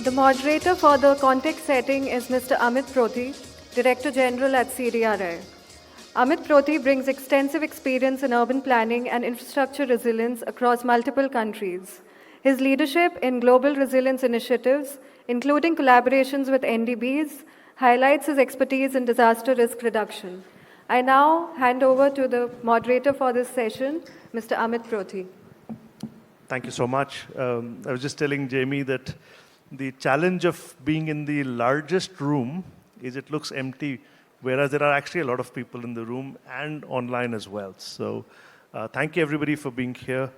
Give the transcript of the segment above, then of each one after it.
The moderator for the context setting is Mr. Amit Prothi, Director General at ICDRI. Amit Prothi brings extensive experience in urban planning and infrastructure resilience across multiple countries. His leadership in global resilience initiatives, including collaborations with NDBs, highlights his expertise in disaster risk reduction. I now hand over to the moderator for this session, Mr. Amit Prothi. Thank you so much. I was just telling Jamie that the challenge of being in the largest room is it looks empty, whereas there are actually a lot of people in the room and online as well. So thank you everybody for being here.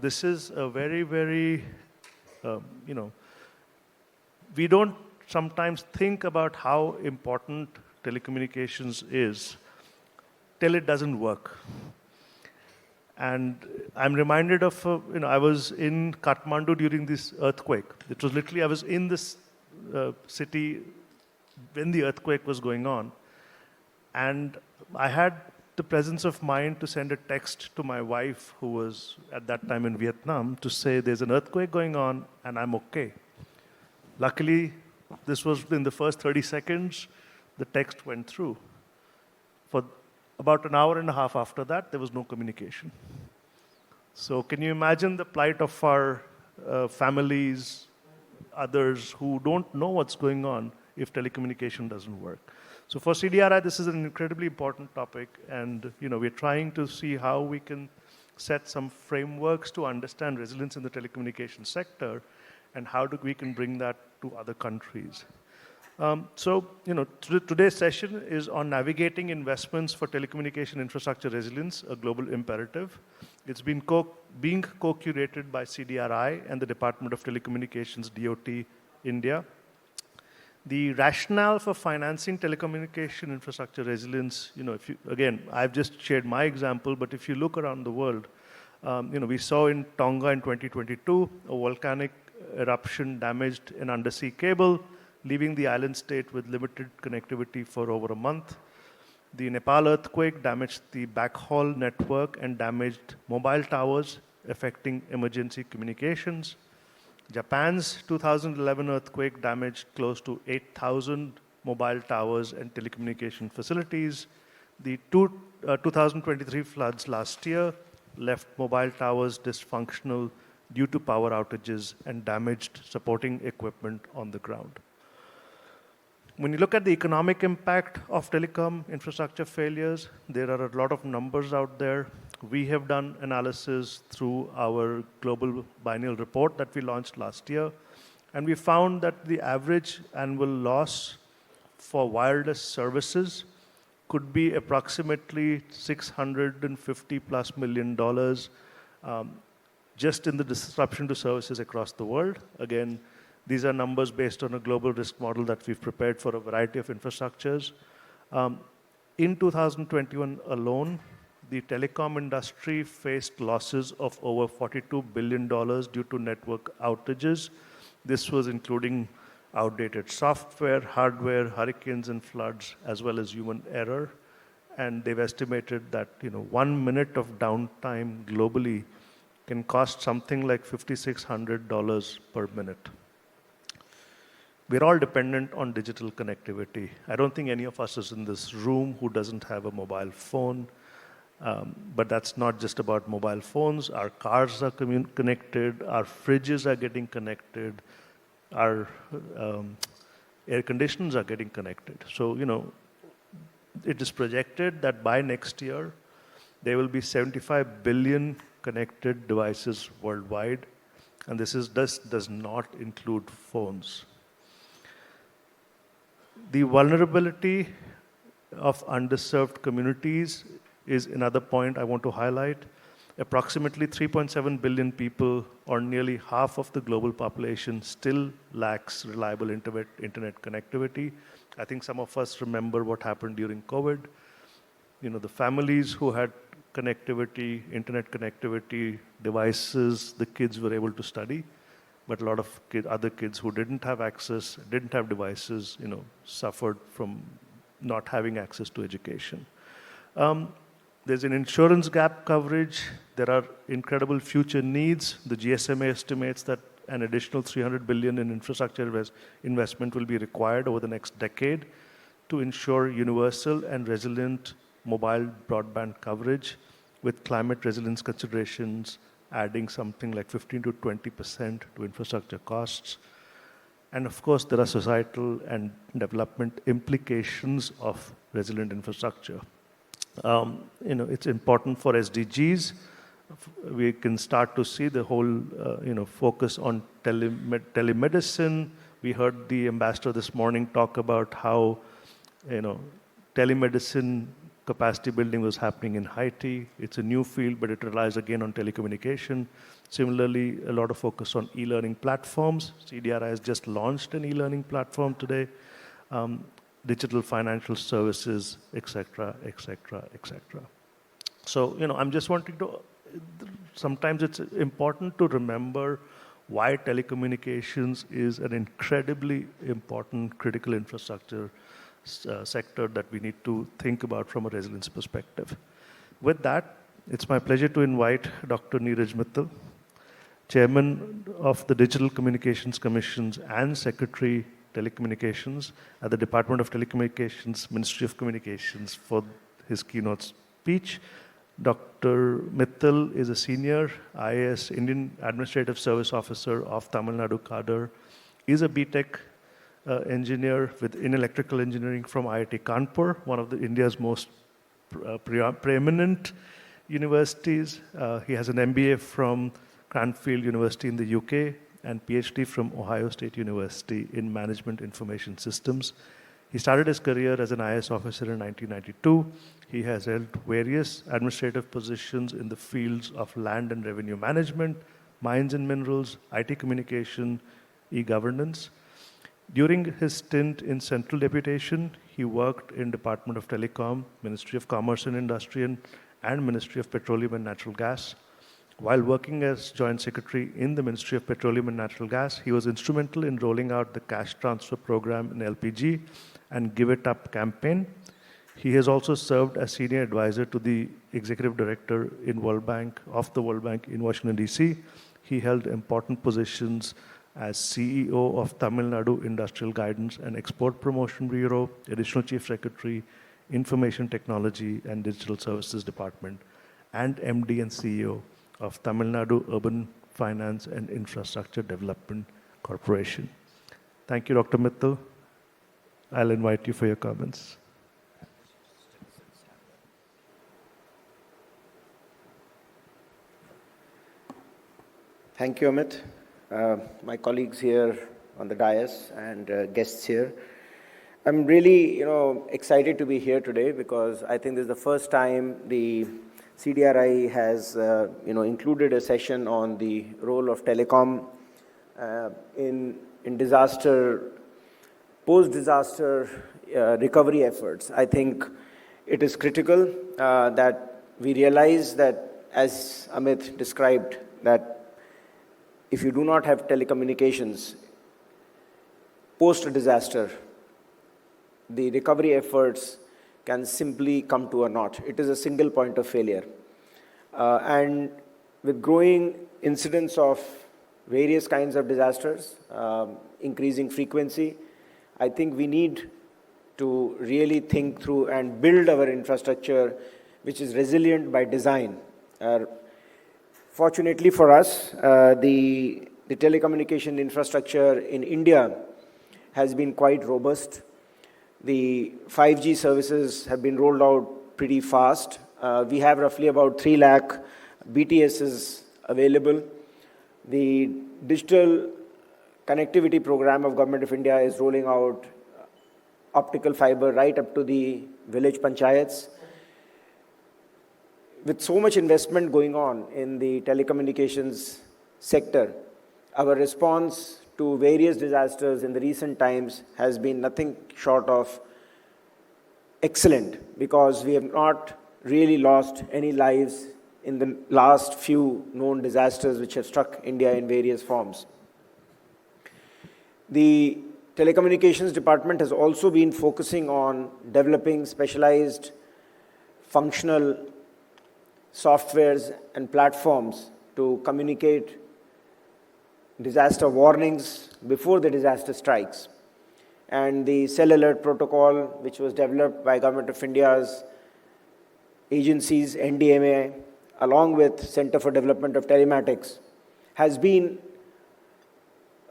This is a very, very, we don't sometimes think about how important telecommunications is till it doesn't work. And I'm reminded of, I was in Kathmandu during this earthquake. It was literally, I was in this city when the earthquake was going on. And I had the presence of mind to send a text to my wife, who was at that time in Vietnam, to say there's an earthquake going on and I'm okay. Luckily, this was in the first 30 seconds, the text went through. For about an hour and a half after that, there was no communication. So can you imagine the plight of our families, others who don't know what's going on if telecommunication doesn't work? So for CDRI, this is an incredibly important topic, and we're trying to see how we can set some frameworks to understand resilience in the telecommunications sector and how we can bring that to other countries. Today's session is on navigating investments for telecommunication infrastructure resilience, a global imperative. It's being co-curated by CDRI and the Department of Telecommunications, DOT, India. The rationale for financing telecommunication infrastructure resilience, again, I've just shared my example, but if you look around the world, we saw in Tonga in 2022, a volcanic eruption damaged an undersea cable, leaving the island state with limited connectivity for over a month. The Nepal earthquake damaged the backhaul network and damaged mobile towers, affecting emergency communications. Japan's 2011 earthquake damaged close to 8,000 mobile towers and telecommunication facilities. The 2023 floods last year left mobile towers dysfunctional due to power outages and damaged supporting equipment on the ground. When you look at the economic impact of telecom infrastructure failures, there are a lot of numbers out there. We have done analysis through our global biennial report that we launched last year, and we found that the average annual loss for wireless services could be approximately $650+ million just in the disruption to services across the world. Again, these are numbers based on a global risk model that we've prepared for a variety of infrastructures. In 2021 alone, the telecom industry faced losses of over $42 billion due to network outages. This was including outdated software, hardware, hurricanes and floods, as well as human error. And they've estimated that 1 minute of downtime globally can cost something like $5,600 per minute. We're all dependent on digital connectivity. I don't think any of us is in this room who doesn't have a mobile phone. But that's not just about mobile phones. Our cars are connected, our fridges are getting connected, our air conditioners are getting connected. So, it is projected that by next year, there will be 75 billion connected devices worldwide. And this does not include phones. The vulnerability of underserved communities is another point I want to highlight. Approximately 3.7 billion people, or nearly half of the global population, still lacks reliable internet connectivity. I think some of us remember what happened during COVID. The families who had connectivity, internet connectivity, devices, the kids were able to study. But a lot of other kids who didn't have access, didn't have devices, suffered from not having access to education. There's an insurance gap coverage. There are incredible future needs. The GSMA estimates that an additional 300 billion in infrastructure investment will be required over the next decade to ensure universal and resilient mobile broadband coverage, with climate resilience considerations adding something like 15 to 20% to infrastructure costs. And of course, there are societal and development implications of resilient infrastructure. It's important for SDGs. We can start to see the whole, focus on telemedicine. We heard the ambassador this morning talk about how, telemedicine capacity building was happening in Haiti. It's a new field, but it relies again on telecommunication. Similarly, a lot of focus on e-learning platforms. CDRI has just launched an e-learning platform today. Digital financial services, et cetera, et cetera, et cetera. So, I'm just wanting to, sometimes it's important to remember why telecommunications is an incredibly important critical infrastructure sector that we need to think about from a resilience perspective. With that, it's my pleasure to invite Dr. Neeraj Mittal, Chairman of the Digital Communications Commissions and Secretary Telecommunications at the Department of Telecommunications, Ministry of Communications, for his keynote speech. Dr. Mittal is a senior IAS, Indian Administrative Service Officer of Tamil Nadu cadre, is a BTech engineer in electrical engineering from IIT Kanpur, one of India's most preeminent universities. He has an MBA from Cranfield University in the UK and PhD from Ohio State University in Management Information Systems. He started his career as an IAS officer in 1992. He has held various administrative positions in the fields of land and revenue management, mines and minerals, IT communication, e-governance. During his stint in central deputation, he worked in Department of Telecom, Ministry of Commerce and Industry, and Ministry of Petroleum and Natural Gas. While working as Joint Secretary in the Ministry of Petroleum and Natural Gas, he was instrumental in rolling out the cash transfer program in LPG and Give It Up campaign. He has also served as senior advisor to the executive director of the World Bank in Washington, D.C. He held important positions as CEO of Tamil Nadu Industrial Guidance and Export Promotion Bureau, Additional Chief Secretary, Information Technology and Digital Services Department, and MD and CEO of Tamil Nadu Urban Finance and Infrastructure Development Corporation. Thank you, Dr. Mittal. I'll invite you for your comments. Thank you, Amit. My colleagues here on the dais and guests here. I'm really, excited to be here today because I think this is the first time the CDRI has, included a session on the role of telecom in disaster, post-disaster recovery efforts. I think it is critical that we realize that, as Amit described, that if you do not have telecommunications post-disaster, the recovery efforts can simply come to a naught. It is a single point of failure. And with growing incidence of various kinds of disasters, increasing frequency, I think we need to really think through and build our infrastructure which is resilient by design. Fortunately for us, the telecommunication infrastructure in India has been quite robust. The 5G services have been rolled out pretty fast. We have roughly about 3 lakh BTSs available. The digital connectivity program of Government of India is rolling out optical fiber right up to the village panchayats. With so much investment going on in the telecommunications sector, our response to various disasters in the recent times has been nothing short of excellent, because we have not really lost any lives in the last few known disasters which have struck India in various forms. The Telecommunications Department has also been focusing on developing specialized functional softwares and platforms to communicate disaster warnings before the disaster strikes. And the Cell Alert Protocol, which was developed by Government of India's agencies, NDMA, along with Center for Development of Telematics, has been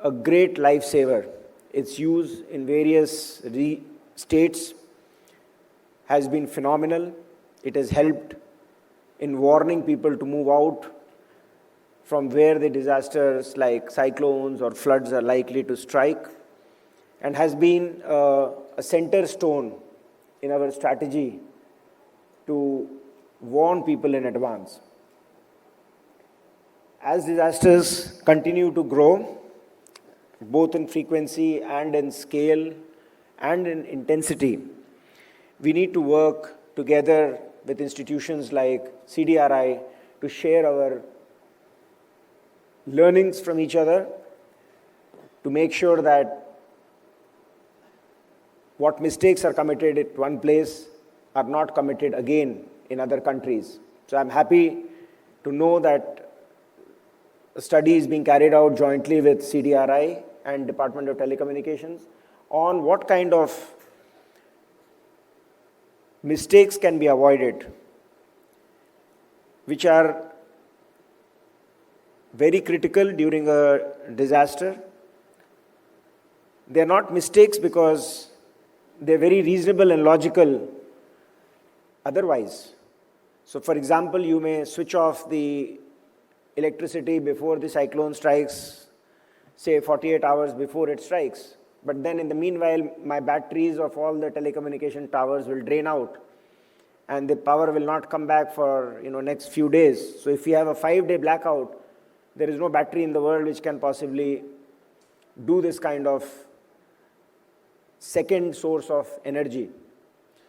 a great lifesaver. Its use in various states has been phenomenal. It has helped in warning people to move out from where the disasters like cyclones or floods are likely to strike, and has been a center stone in our strategy to warn people in advance. As disasters continue to grow, both in frequency and in scale and in intensity, we need to work together with institutions like CDRI to share our learnings from each other, to make sure that what mistakes are committed at one place are not committed again in other countries. So I'm happy to know that a study is being carried out jointly with CDRI and Department of Telecommunications on what kind of mistakes can be avoided, which are very critical during a disaster. They're not mistakes because they're very reasonable and logical otherwise. So, for example, you may switch off the electricity before the cyclone strikes, say 48 hours before it strikes. But then in the meanwhile, my batteries of all the telecommunication towers will drain out, and the power will not come back for next few days. So if you have a 5-day blackout, there is no battery in the world which can possibly do this kind of second source of energy.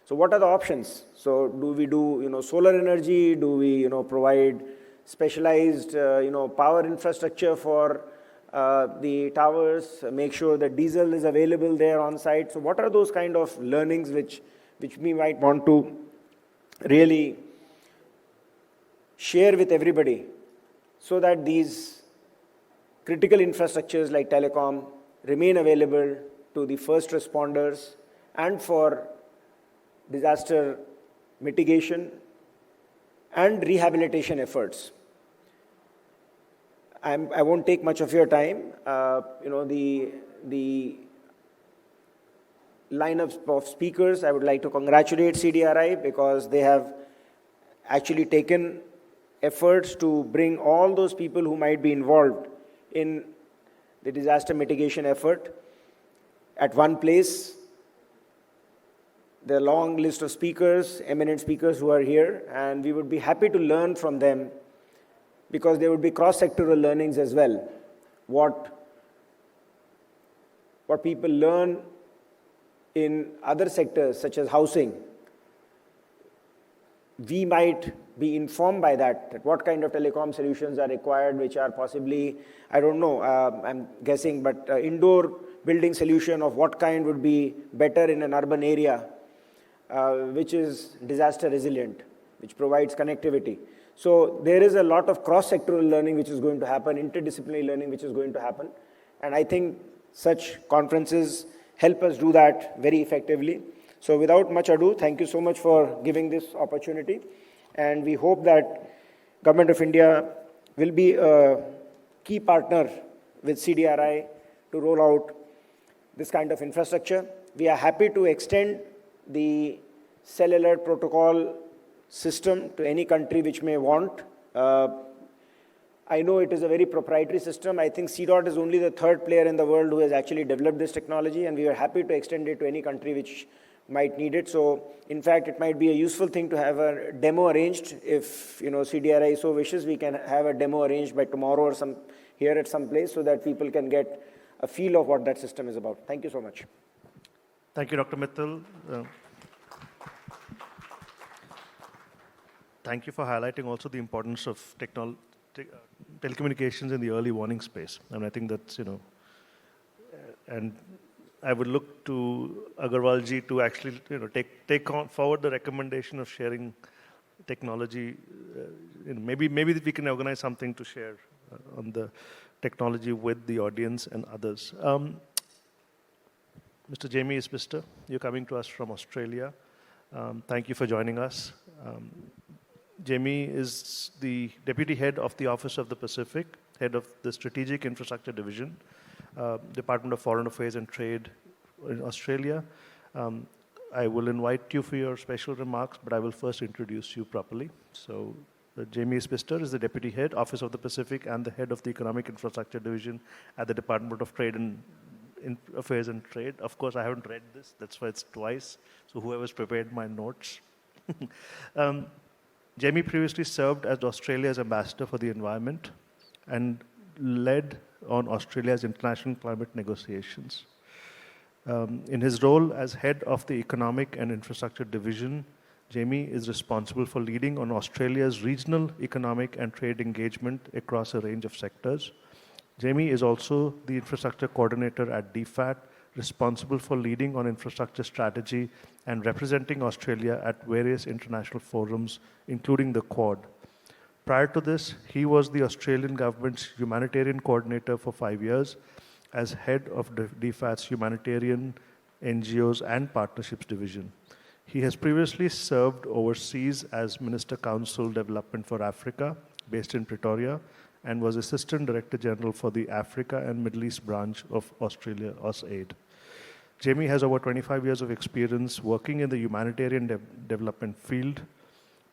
So what are the options? So do we do solar energy? Do we provide specialized power infrastructure for the towers? Make sure that diesel is available there on site. So what are those kind of learnings which we might want to really share with everybody, so that these critical infrastructures like telecom remain available to the first responders and for disaster mitigation and rehabilitation efforts. I won't take much of your time. The lineup of speakers, I would like to congratulate CDRI because they have actually taken efforts to bring all those people who might be involved in the disaster mitigation effort at one place. There are a long list of speakers, eminent speakers who are here, and we would be happy to learn from them because there would be cross-sectoral learnings as well. What people learn in other sectors, such as housing, we might be informed by that what kind of telecom solutions are required, which are possibly, I don't know, I'm guessing, but indoor building solution of what kind would be better in an urban area, which is disaster resilient, which provides connectivity. So there is a lot of cross-sectoral learning which is going to happen, interdisciplinary learning which is going to happen. And I think such conferences help us do that very effectively. So without much ado, thank you so much for giving this opportunity. And we hope that Government of India will be a key partner with CDRI to roll out this kind of infrastructure. We are happy to extend the Cell Alert Protocol system to any country which may want. I know it is a very proprietary system. I think CDOT is only the third player in the world who has actually developed this technology, and we are happy to extend it to any country which might need it. So, in fact, it might be a useful thing to have a demo arranged. If CDRI so wishes, we can have a demo arranged by tomorrow or here at some place, so that people can get a feel of what that system is about. Thank you so much. Thank you, Dr. Mittal. Thank you for highlighting also the importance of telecommunications in the early warning space. And I think that's, and I would look to Agarwalji to actually, take forward the recommendation of sharing technology, maybe we can organize something to share on the technology with the audience and others. Mr. Jamie Isbister, you're coming to us from Australia. Thank you for joining us. Jamie is the Deputy Head of the Office of the Pacific, Head of the Strategic Infrastructure Division, Department of Foreign Affairs and Trade in Australia. I will invite you for your special remarks, but I will first introduce you properly. So, Jamie Isbister is the Deputy Head, Office of the Pacific, and the Head of the Economic Infrastructure Division at the Department of Trade and Affairs and Trade. Of course, I haven't read this, that's why it's twice. So whoever's prepared my notes. Jamie previously served as Australia's ambassador for the environment and led on Australia's international climate negotiations. In his role as head of the Economic and Infrastructure Division, Jamie is responsible for leading on Australia's regional economic and trade engagement across a range of sectors. Jamie is also the infrastructure coordinator at DFAT, responsible for leading on infrastructure strategy and representing Australia at various international forums, including the Quad. Prior to this, he was the Australian government's humanitarian coordinator for 5 years as head of DFAT's humanitarian NGOs and partnerships division. He has previously served overseas as Minister Council Development for Africa, based in Pretoria, and was Assistant Director General for the Africa and Middle East branch of Australia AusAid. Jamie has over 25 years of experience working in the humanitarian development field.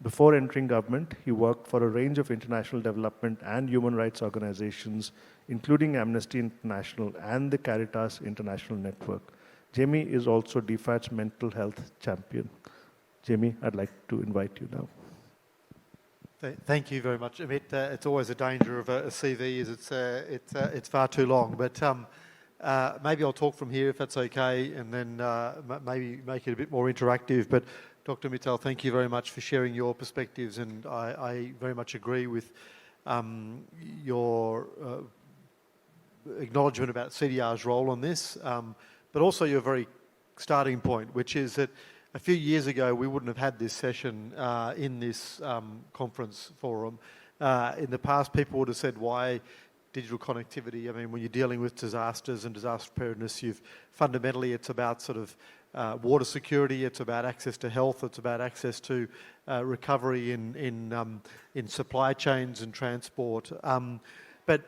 Before entering government, he worked for a range of international development and human rights organizations, including Amnesty International and the Caritas International Network. Jamie is also DFAT's mental health champion. Jamie, I'd like to invite you now. Thank you very much, Amit. It's always a danger of a CV, is it's far too long. But maybe I'll talk from here if that's okay, and then maybe make it a bit more interactive. But Dr. Mittal, thank you very much for sharing your perspectives, and I very much agree with your acknowledgement about CDR's role on this, but also your very starting point, which is that a few years ago, we wouldn't have had this session in this conference forum. In the past, people would have said, why digital connectivity? I mean, when you're dealing with disasters and disaster preparedness, fundamentally, it's about sort of water security, it's about access to health, it's about access to recovery in supply chains and transport. But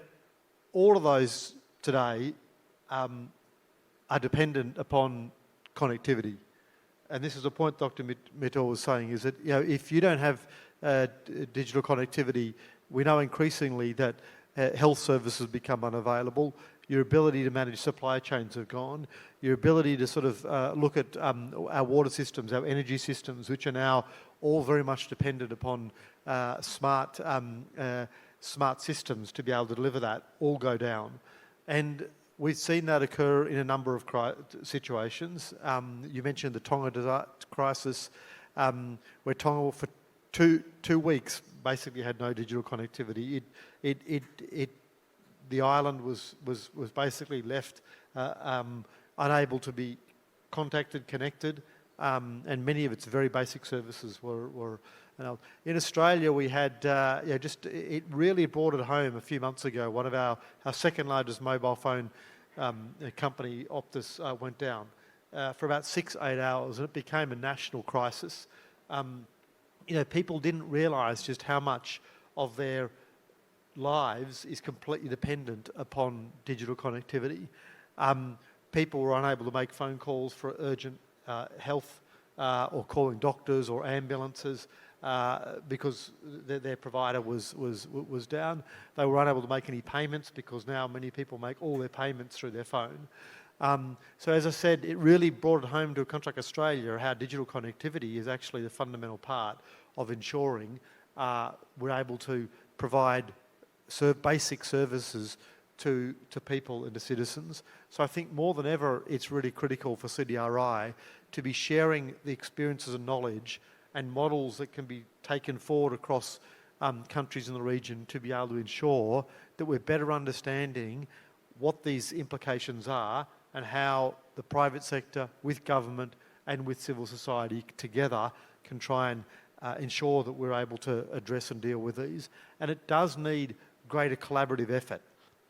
all of those today are dependent upon connectivity. And this is a point Dr. Mittal was saying, is that if you don't have digital connectivity, we know increasingly that health services become unavailable. Your ability to manage supply chains have gone. Your ability to sort of look at our water systems, our energy systems, which are now all very much dependent upon smart systems to be able to deliver that, all go down. And we've seen that occur in a number of situations. You mentioned the Tonga crisis, where Tonga for two weeks basically had no digital connectivity. The island was basically left unable to be contacted, connected, and many of its very basic services were. In Australia, we had it really brought it home a few months ago. One of our second largest mobile phone company, Optus, went down for about 6-8 hours, and it became a national crisis. People didn't realise just how much of their lives is completely dependent upon digital connectivity. People were unable to make phone calls for urgent health or calling doctors or ambulances because their provider was down. They were unable to make any payments because now many people make all their payments through their phone. So as I said, it really brought it home to a country like Australia how digital connectivity is actually the fundamental part of ensuring we're able to provide basic services to people and to citizens. So I think more than ever, it's really critical for CDRI to be sharing the experiences and knowledge and models that can be taken forward across countries in the region to be able to ensure that we're better understanding what these implications are and how the private sector, with government and with civil society together, can try and ensure that we're able to address and deal with these. And it does need greater collaborative effort.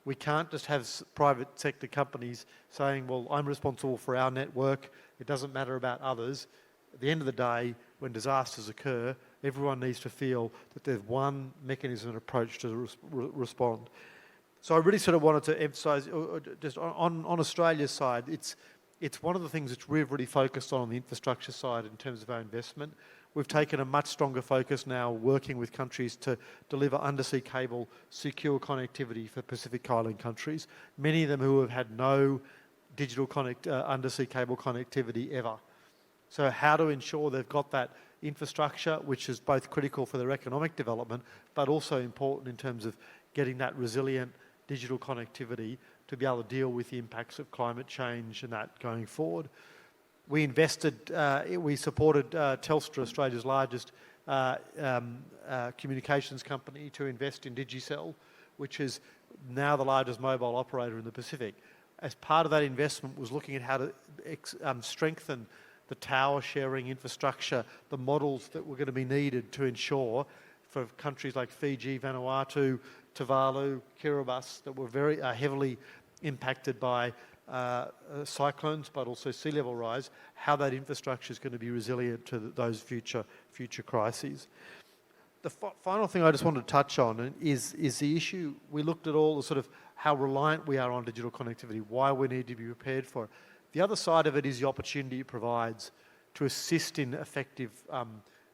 We can't just have private sector companies saying, well, I'm responsible for our network, it doesn't matter about others. At the end of the day, when disasters occur, everyone needs to feel that there's one mechanism and approach to respond. So I really sort of wanted to emphasise, just on Australia's side, it's one of the things that we've really focused on the infrastructure side in terms of our investment. We've taken a much stronger focus now working with countries to deliver undersea cable secure connectivity for Pacific Island countries, many of them who have had no digital undersea cable connectivity ever. So how to ensure they've got that infrastructure, which is both critical for their economic development, but also important in terms of getting that resilient digital connectivity to be able to deal with the impacts of climate change and that going forward. We supported Telstra, Australia's largest communications company, to invest in Digicel, which is now the largest mobile operator in the Pacific. As part of that investment was looking at how to strengthen the tower sharing infrastructure, the models that were going to be needed to ensure for countries like Fiji, Vanuatu, Tuvalu, Kiribati that were very heavily impacted by cyclones, but also sea level rise, how that infrastructure is going to be resilient to those future crises. The final thing I just wanted to touch on is the issue. We looked at all the sort of how reliant we are on digital connectivity, why we need to be prepared for it. The other side of it is the opportunity it provides to assist in effective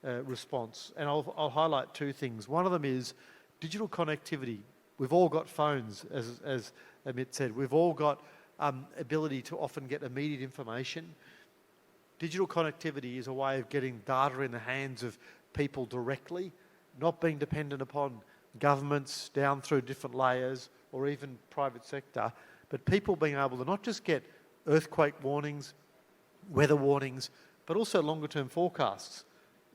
response. And I'll highlight two things. One of them is digital connectivity. We've all got phones, as Amit said. We've all got ability to often get immediate information. Digital connectivity is a way of getting data in the hands of people directly, not being dependent upon governments down through different layers or even private sector, but people being able to not just get earthquake warnings, weather warnings, but also longer term forecasts.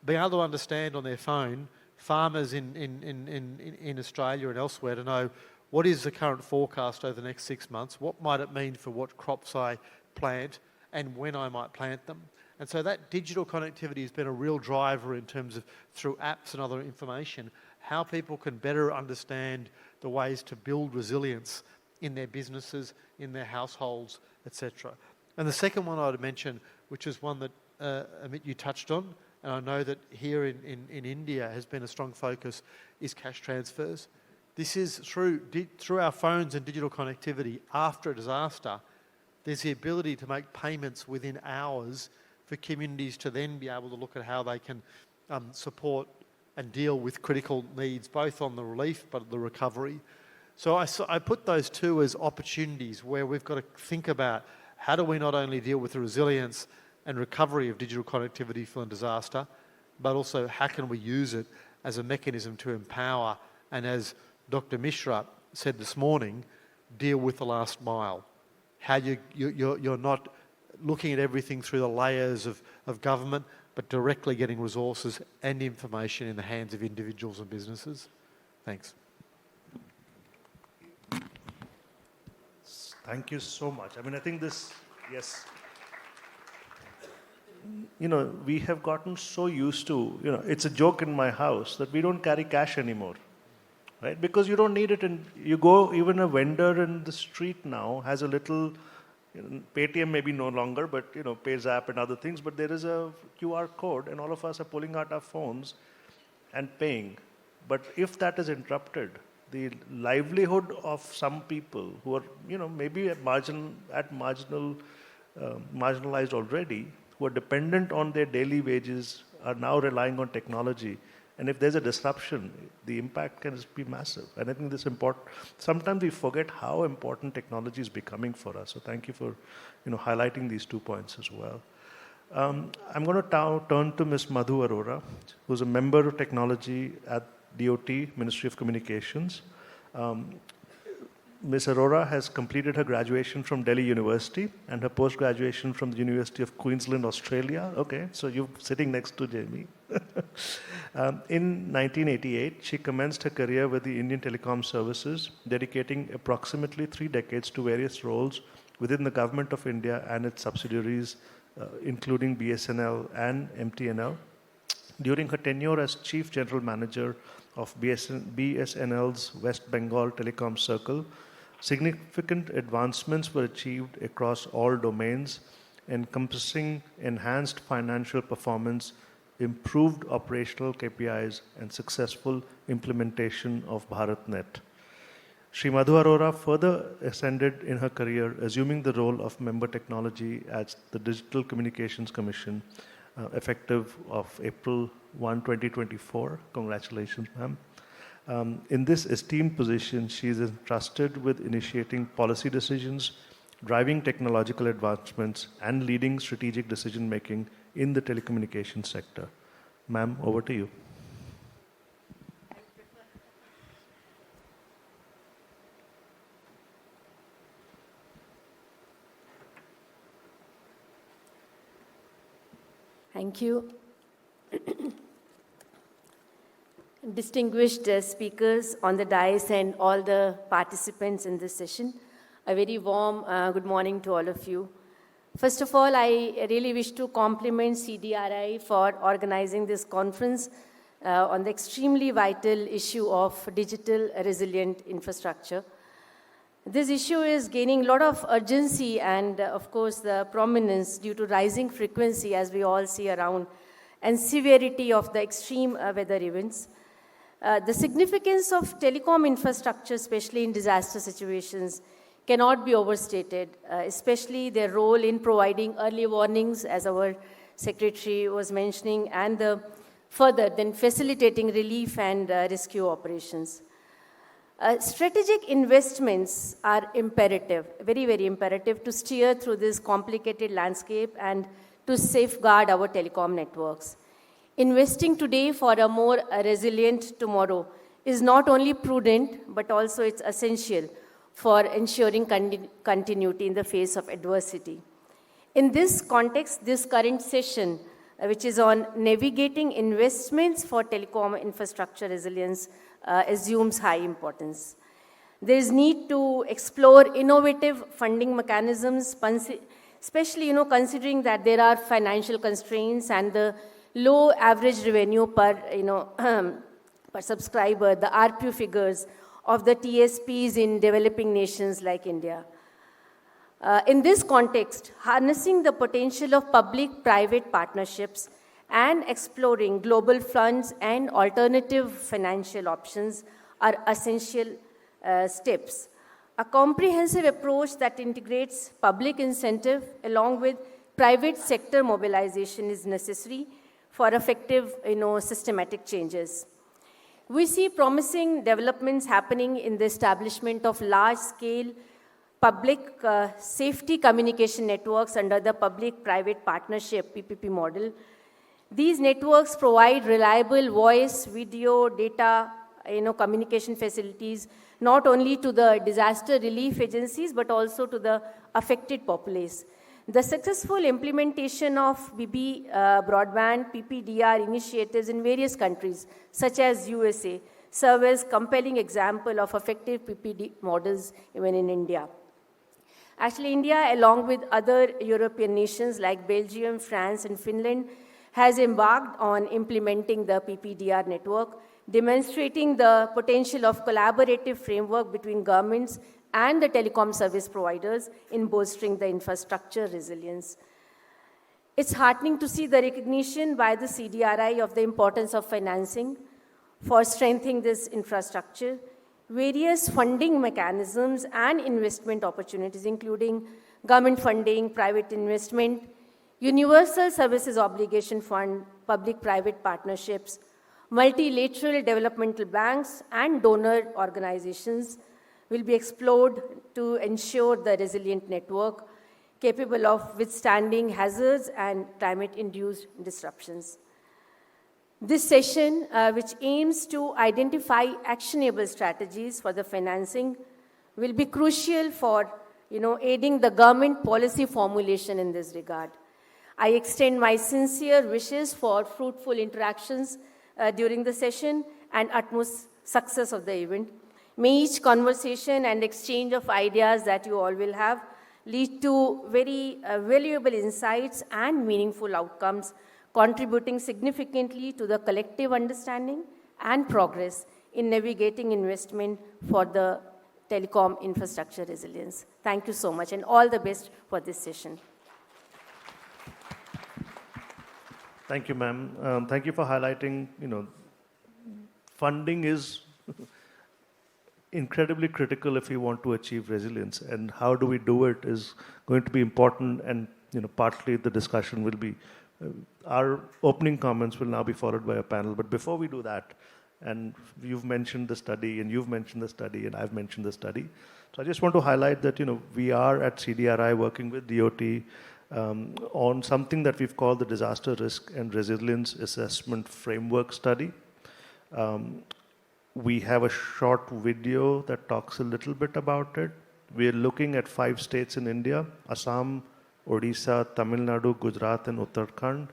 Being able to understand on their phone, farmers in Australia and elsewhere, to know what is the current forecast over the next 6 months, what might it mean for what crops I plant and when I might plant them. And so that digital connectivity has been a real driver in terms of, through apps and other information, how people can better understand the ways to build resilience in their businesses, in their households, etc. And the second one I'd mention, which is one that Amit, you touched on, and I know that here in India has been a strong focus, is cash transfers. This is through our phones and digital connectivity after a disaster, there's the ability to make payments within hours for communities to then be able to look at how they can support and deal with critical needs, both on the relief but the recovery. So I put those two as opportunities where we've got to think about how do we not only deal with the resilience and recovery of digital connectivity for a disaster, but also how can we use it as a mechanism to empower and, as Dr. Mishra said this morning, deal with the last mile. How you're not looking at everything through the layers of government, but directly getting resources and information in the hands of individuals and businesses. Thanks. Thank you so much. I mean, I think this, yes. You know, we have gotten so used to, you know, it's a joke in my house that we don't carry cash anymore, right? Because you don't need it. And you go, even a vendor in the street now has a little, you know, Paytm maybe no longer, but, you know, PayZapp and other things, but there is a QR code and all of us are pulling out our phones and paying. But if that is interrupted, the livelihood of some people who are, you know, maybe marginalized already, who are dependent on their daily wages, are now relying on technology. And if there's a disruption, the impact can be massive. And I think this is important. Sometimes we forget how important technology is becoming for us. So thank you for, you know, highlighting these 2 points as well. I'm going to turn to Ms. Madhu Arora, who's a member of technology at DOT, Ministry of Communications. Ms. Arora has completed her graduation from Delhi University and her post-graduation from the University of Queensland, Australia. Okay, so you're sitting next to Jamie. In 1988, she commenced her career with the Indian Telecom Services, dedicating approximately 3 decades to various roles within the Government of India and its subsidiaries, including BSNL and MTNL. During her tenure as Chief General Manager of BSNL's West Bengal Telecom Circle, significant advancements were achieved across all domains, encompassing enhanced financial performance, improved operational KPIs, and successful implementation of BharatNet. Sri Madhu Arora further ascended in her career, assuming the role of Member Technology at the Digital Communications Commission, effective of April 1, 2024. Congratulations, ma'am. In this esteemed position, she is entrusted with initiating policy decisions, driving technological advancements, and leading strategic decision-making in the telecommunications sector. Ma'am, over to you. Thank you. Distinguished speakers on the dais and all the participants in this session, a very warm good morning to all of you. First of all, I really wish to compliment CDRI for organizing this conference on the extremely vital issue of digital resilient infrastructure. This issue is gaining a lot of urgency and, of course, the prominence due to rising frequency, as we all see around, and severity of the extreme weather events. The significance of telecom infrastructure, especially in disaster situations, cannot be overstated, especially their role in providing early warnings, as our secretary was mentioning, and further then facilitating relief and rescue operations. Strategic investments are imperative, very, very imperative to steer through this complicated landscape and to safeguard our telecom networks. Investing today for a more resilient tomorrow is not only prudent, but also it's essential for ensuring continuity in the face of adversity. In this context, this current session, which is on navigating investments for telecom infrastructure resilience, assumes high importance. There is need to explore innovative funding mechanisms, especially considering that there are financial constraints and the low average revenue per per subscriber, the RPU figures of the TSPs in developing nations like India. In this context, harnessing the potential of public-private partnerships and exploring global funds and alternative financial options are essential steps. A comprehensive approach that integrates public incentive along with private sector mobilization is necessary for effective systematic changes. We see promising developments happening in the establishment of large-scale public safety communication networks under the public-private partnership PPP model. These networks provide reliable voice, video, data, communication facilities, not only to the disaster relief agencies, but also to the affected populace. The successful implementation of BB broadband PPDR initiatives in various countries, such as USA, serve as compelling example of effective PPD models even in India. Actually, India, along with other European nations like Belgium, France, and Finland, has embarked on implementing the PPDR network, demonstrating the potential of collaborative framework between governments and the telecom service providers in bolstering the infrastructure resilience. It's heartening to see the recognition by the CDRI of the importance of financing for strengthening this infrastructure. Various funding mechanisms and investment opportunities, including government funding, private investment, Universal Services Obligation Fund, public-private partnerships, multilateral developmental banks, and donor organizations will be explored to ensure the resilient network capable of withstanding hazards and climate-induced disruptions. This session, which aims to identify actionable strategies for the financing, will be crucial for aiding the government policy formulation in this regard. I extend my sincere wishes for fruitful interactions during the session and utmost success of the event. May each conversation and exchange of ideas that you all will have lead to very valuable insights and meaningful outcomes, contributing significantly to the collective understanding and progress in navigating investment for the telecom infrastructure resilience. Thank you so much, and all the best for this session. Thank you, ma'am. Thank you for highlighting, funding is incredibly critical if we want to achieve resilience, and how do we do it is going to be important, and partly the discussion will be, our opening comments will now be followed by a panel. But before we do that, and you've mentioned the study, and you've mentioned the study, and I've mentioned the study. So I just want to highlight that, we are at CDRI working with DOT on something that we've called the Disaster Risk and Resilience Assessment Framework Study. We have a short video that talks a little bit about it. We're looking at 5 states in India: Assam, Odisha, Tamil Nadu, Gujarat, and Uttarakhand,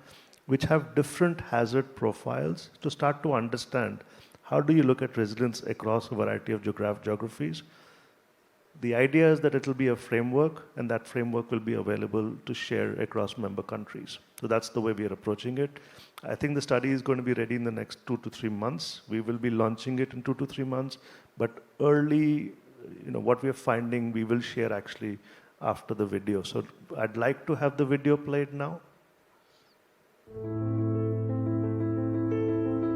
which have different hazard profiles, to start to understand how do you look at resilience across a variety of geographies. The idea is that it will be a framework, and that framework will be available to share across member countries. So that's the way we are approaching it. I think the study is going to be ready in the next 2 to 3 months. We will be launching it in 2 to 3 months, but early, what we are finding, we will share actually after the video. So I'd like to have the video played now.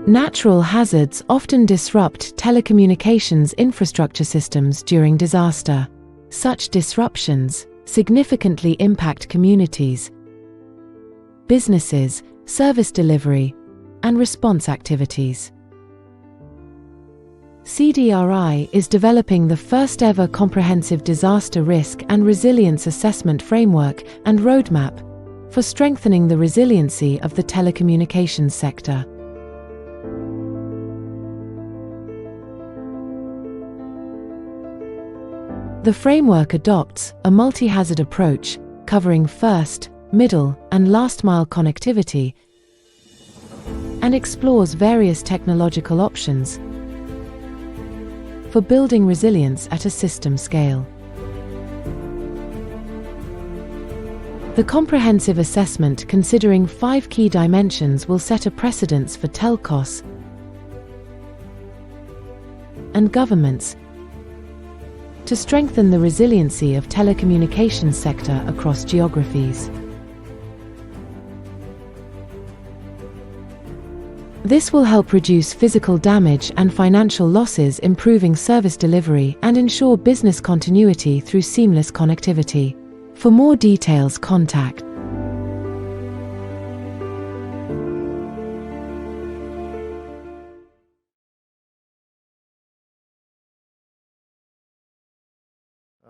Natural hazards often disrupt telecommunications infrastructure systems during disaster. Such disruptions significantly impact communities, businesses, service delivery, and response activities. CDRI is developing the first-ever comprehensive disaster risk and resilience assessment framework and roadmap for strengthening the resiliency of the telecommunications sector. The framework adopts a multi-hazard approach covering first, middle, and last-mile connectivity, and explores various technological options for building resilience at a system scale. The comprehensive assessment, considering 5 key dimensions, will set a precedence for telcos and governments to strengthen the resiliency of telecommunications sector across geographies. This will help reduce physical damage and financial losses, improving service delivery, and ensure business continuity through seamless connectivity. For more details, contact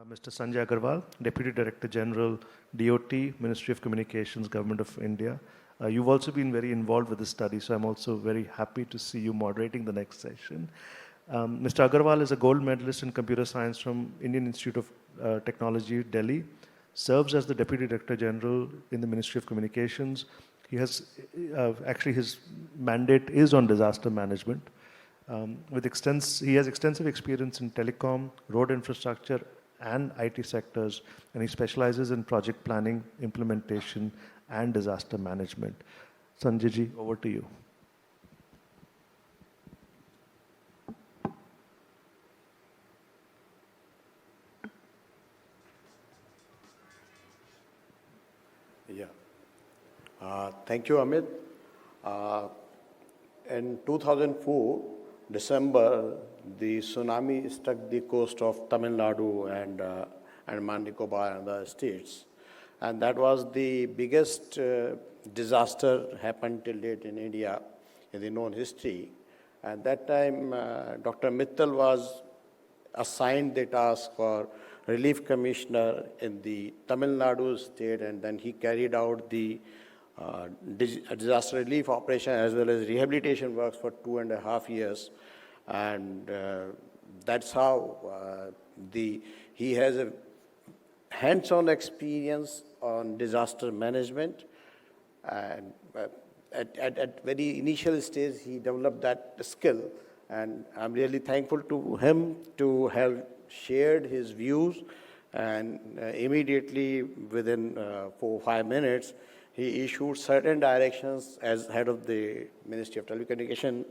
Mr. Sanjay Agarwal, Deputy Director General, DOT, Ministry of Communications, Government of India. You've also been very involved with this study, so I'm also very happy to see you moderating the next session. Mr. Agarwal is a gold medalist in computer science from Indian Institute of Technology, Delhi, serves as the Deputy Director General in the Ministry of Communications. He has, actually his mandate is on disaster management. He has extensive experience in telecom, road infrastructure, and IT sectors, and he specializes in project planning, implementation, and disaster management. Sanjay ji, over to you. Yeah. Thank you, Amit. In 2004, December, the tsunami struck the coast of Tamil Nadu and Andaman Nicobar and other states. And that was the biggest disaster happened till date in India in the known history. At that time, Dr. Mittal was assigned the task for relief commissioner in the Tamil Nadu state, and then he carried out the disaster relief operation as well as rehabilitation works for 2.5 years. And that's how he has a hands-on experience on disaster management. And at very initial stage, he developed that skill. And I'm really thankful to him to have shared his views. And immediately within 4 or 5 minutes, he issued certain directions as head of the Ministry of Telecommunication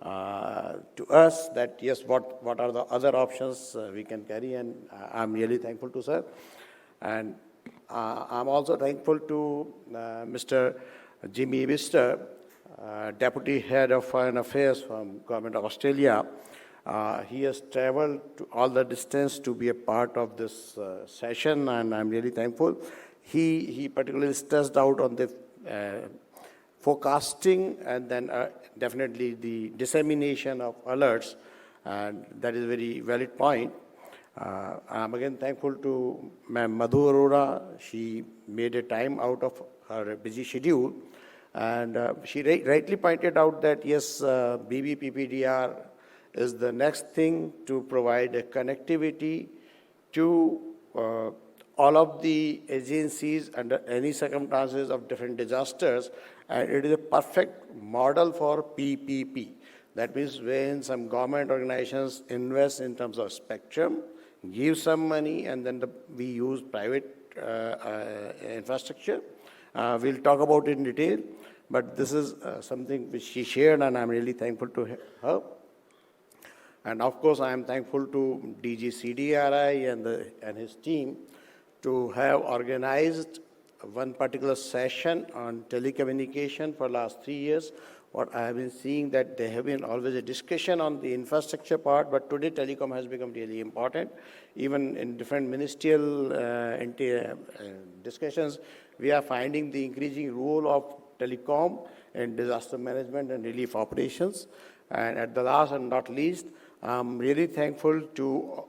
to us that, yes, what are the other options we can carry, and I'm really thankful to sir. And I'm also thankful to Mr. Jimmy Wister, Deputy Head of Foreign Affairs from Government of Australia. He has traveled to all the distance to be a part of this session, and I'm really thankful. He particularly stressed out on the forecasting and then definitely the dissemination of alerts, and that is a very valid point. I'm again thankful to Ma'am Madhu Arora. She made a time out of her busy schedule, and she rightly pointed out that yes, BBPPDR is the next thing to provide a connectivity to all of the agencies under any circumstances of different disasters, and it is a perfect model for PPP. That means when some government organizations invest in terms of spectrum, give some money, and then we use private infrastructure. We'll talk about it in detail, but this is something which she shared, and I'm really thankful to her. And of course, I am thankful to DG CDRI and his team to have organized one particular session on telecommunication for last 3 years. What I have been seeing that there have been always a discussion on the infrastructure part, but today telecom has become really important. Even in different ministerial discussions, we are finding the increasing role of telecom in disaster management and relief operations. And at the last and not least, I'm really thankful to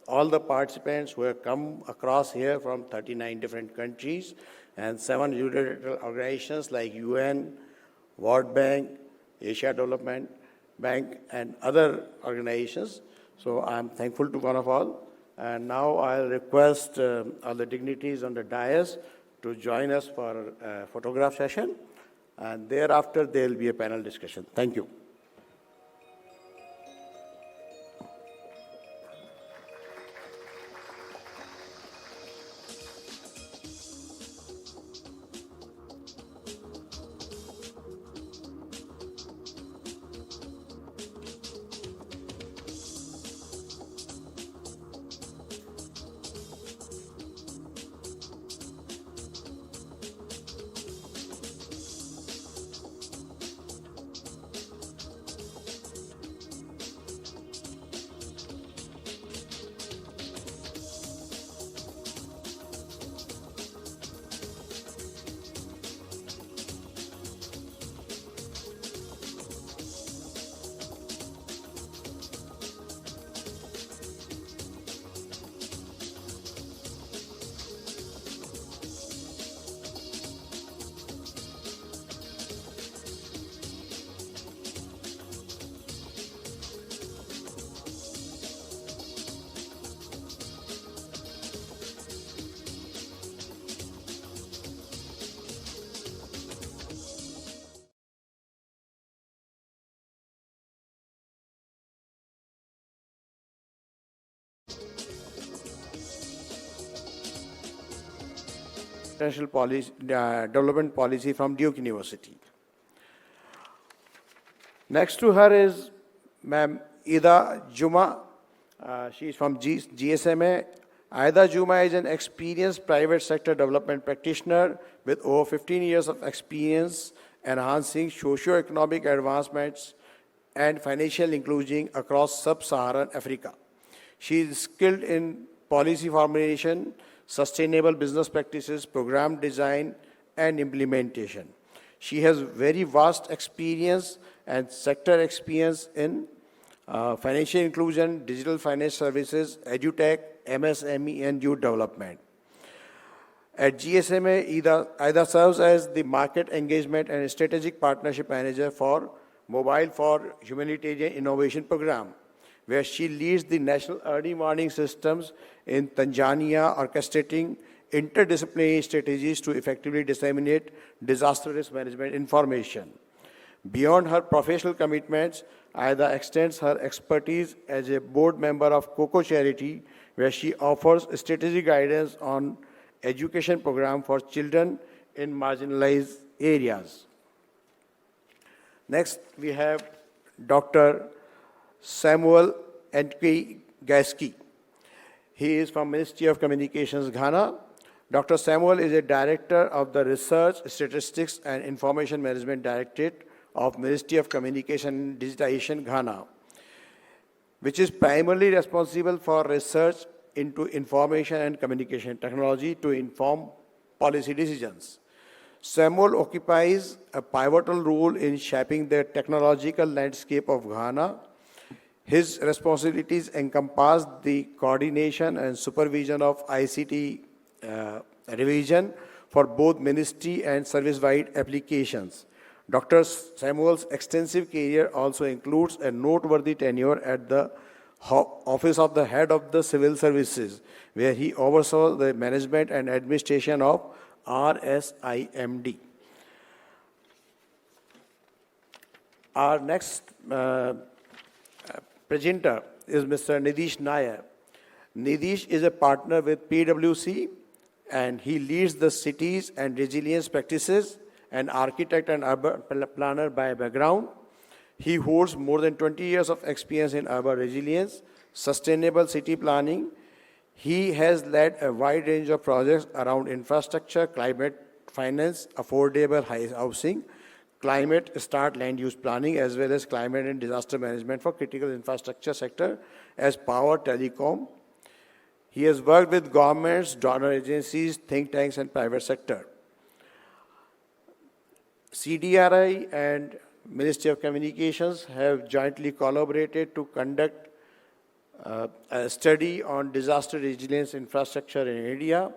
all the participants who have come across here from 39 different countries and 7 unilateral organizations like UN, World Bank, Asia Development Bank, and other organizations. So I'm thankful to one of all. And now I'll request all the dignitaries on the dais to join us for a photograph session. And thereafter, there will be a panel discussion. Thank you. International policy, development policy from Duke University. Next to her is Ma'am Ida Juma. She is from GSMA. Ida Juma is an experienced private sector development practitioner with over 15 years of experience enhancing socio-economic advancements and financial inclusion across sub-Saharan Africa. She is skilled in policy formulation, sustainable business practices, program design, and implementation. She has very vast experience and sector experience in financial inclusion, digital finance services, edutech, MSME, and youth development. At GSMA, Ida serves as the Market Engagement and Strategic Partnership Manager for Mobile for Humanitarian Innovation Program, where she leads the National Early Warning Systems in Tanzania, orchestrating interdisciplinary strategies to effectively disseminate disaster risk management information. Beyond her professional commitments, Ida extends her expertise as a board member of COCO Charity, where she offers strategic guidance on education program for children in marginalized areas. Next, we have Dr. Samuel Entke Gaski. He is from Ministry of Communications, Ghana. Dr. Samuel is a director of the Research, Statistics and Information Management Directorate of Ministry of Communication and Digitization, Ghana, which is primarily responsible for research into information and communication technology to inform policy decisions. Samuel occupies a pivotal role in shaping the technological landscape of Ghana. His responsibilities encompass the coordination and supervision of ICT revision for both ministry and service-wide applications. Dr. Samuel's extensive career also includes a noteworthy tenure at the Office of the Head of the Civil Services, where he oversaw the management and administration of RSIMD. Our next presenter is Mr. Nidish Nair. Nidish is a partner with PwC, and he leads the cities and resilience practices, an architect and urban planner by background. He holds more than 20 years of experience in urban resilience, sustainable city planning. He has led a wide range of projects around infrastructure, climate finance, affordable housing, climate smart land use planning, as well as climate and disaster management for critical infrastructure sector as power, telecom. He has worked with governments, donor agencies, think tanks, and private sector. CDRI and Ministry of Communications have jointly collaborated to conduct a study on disaster resilience infrastructure in India.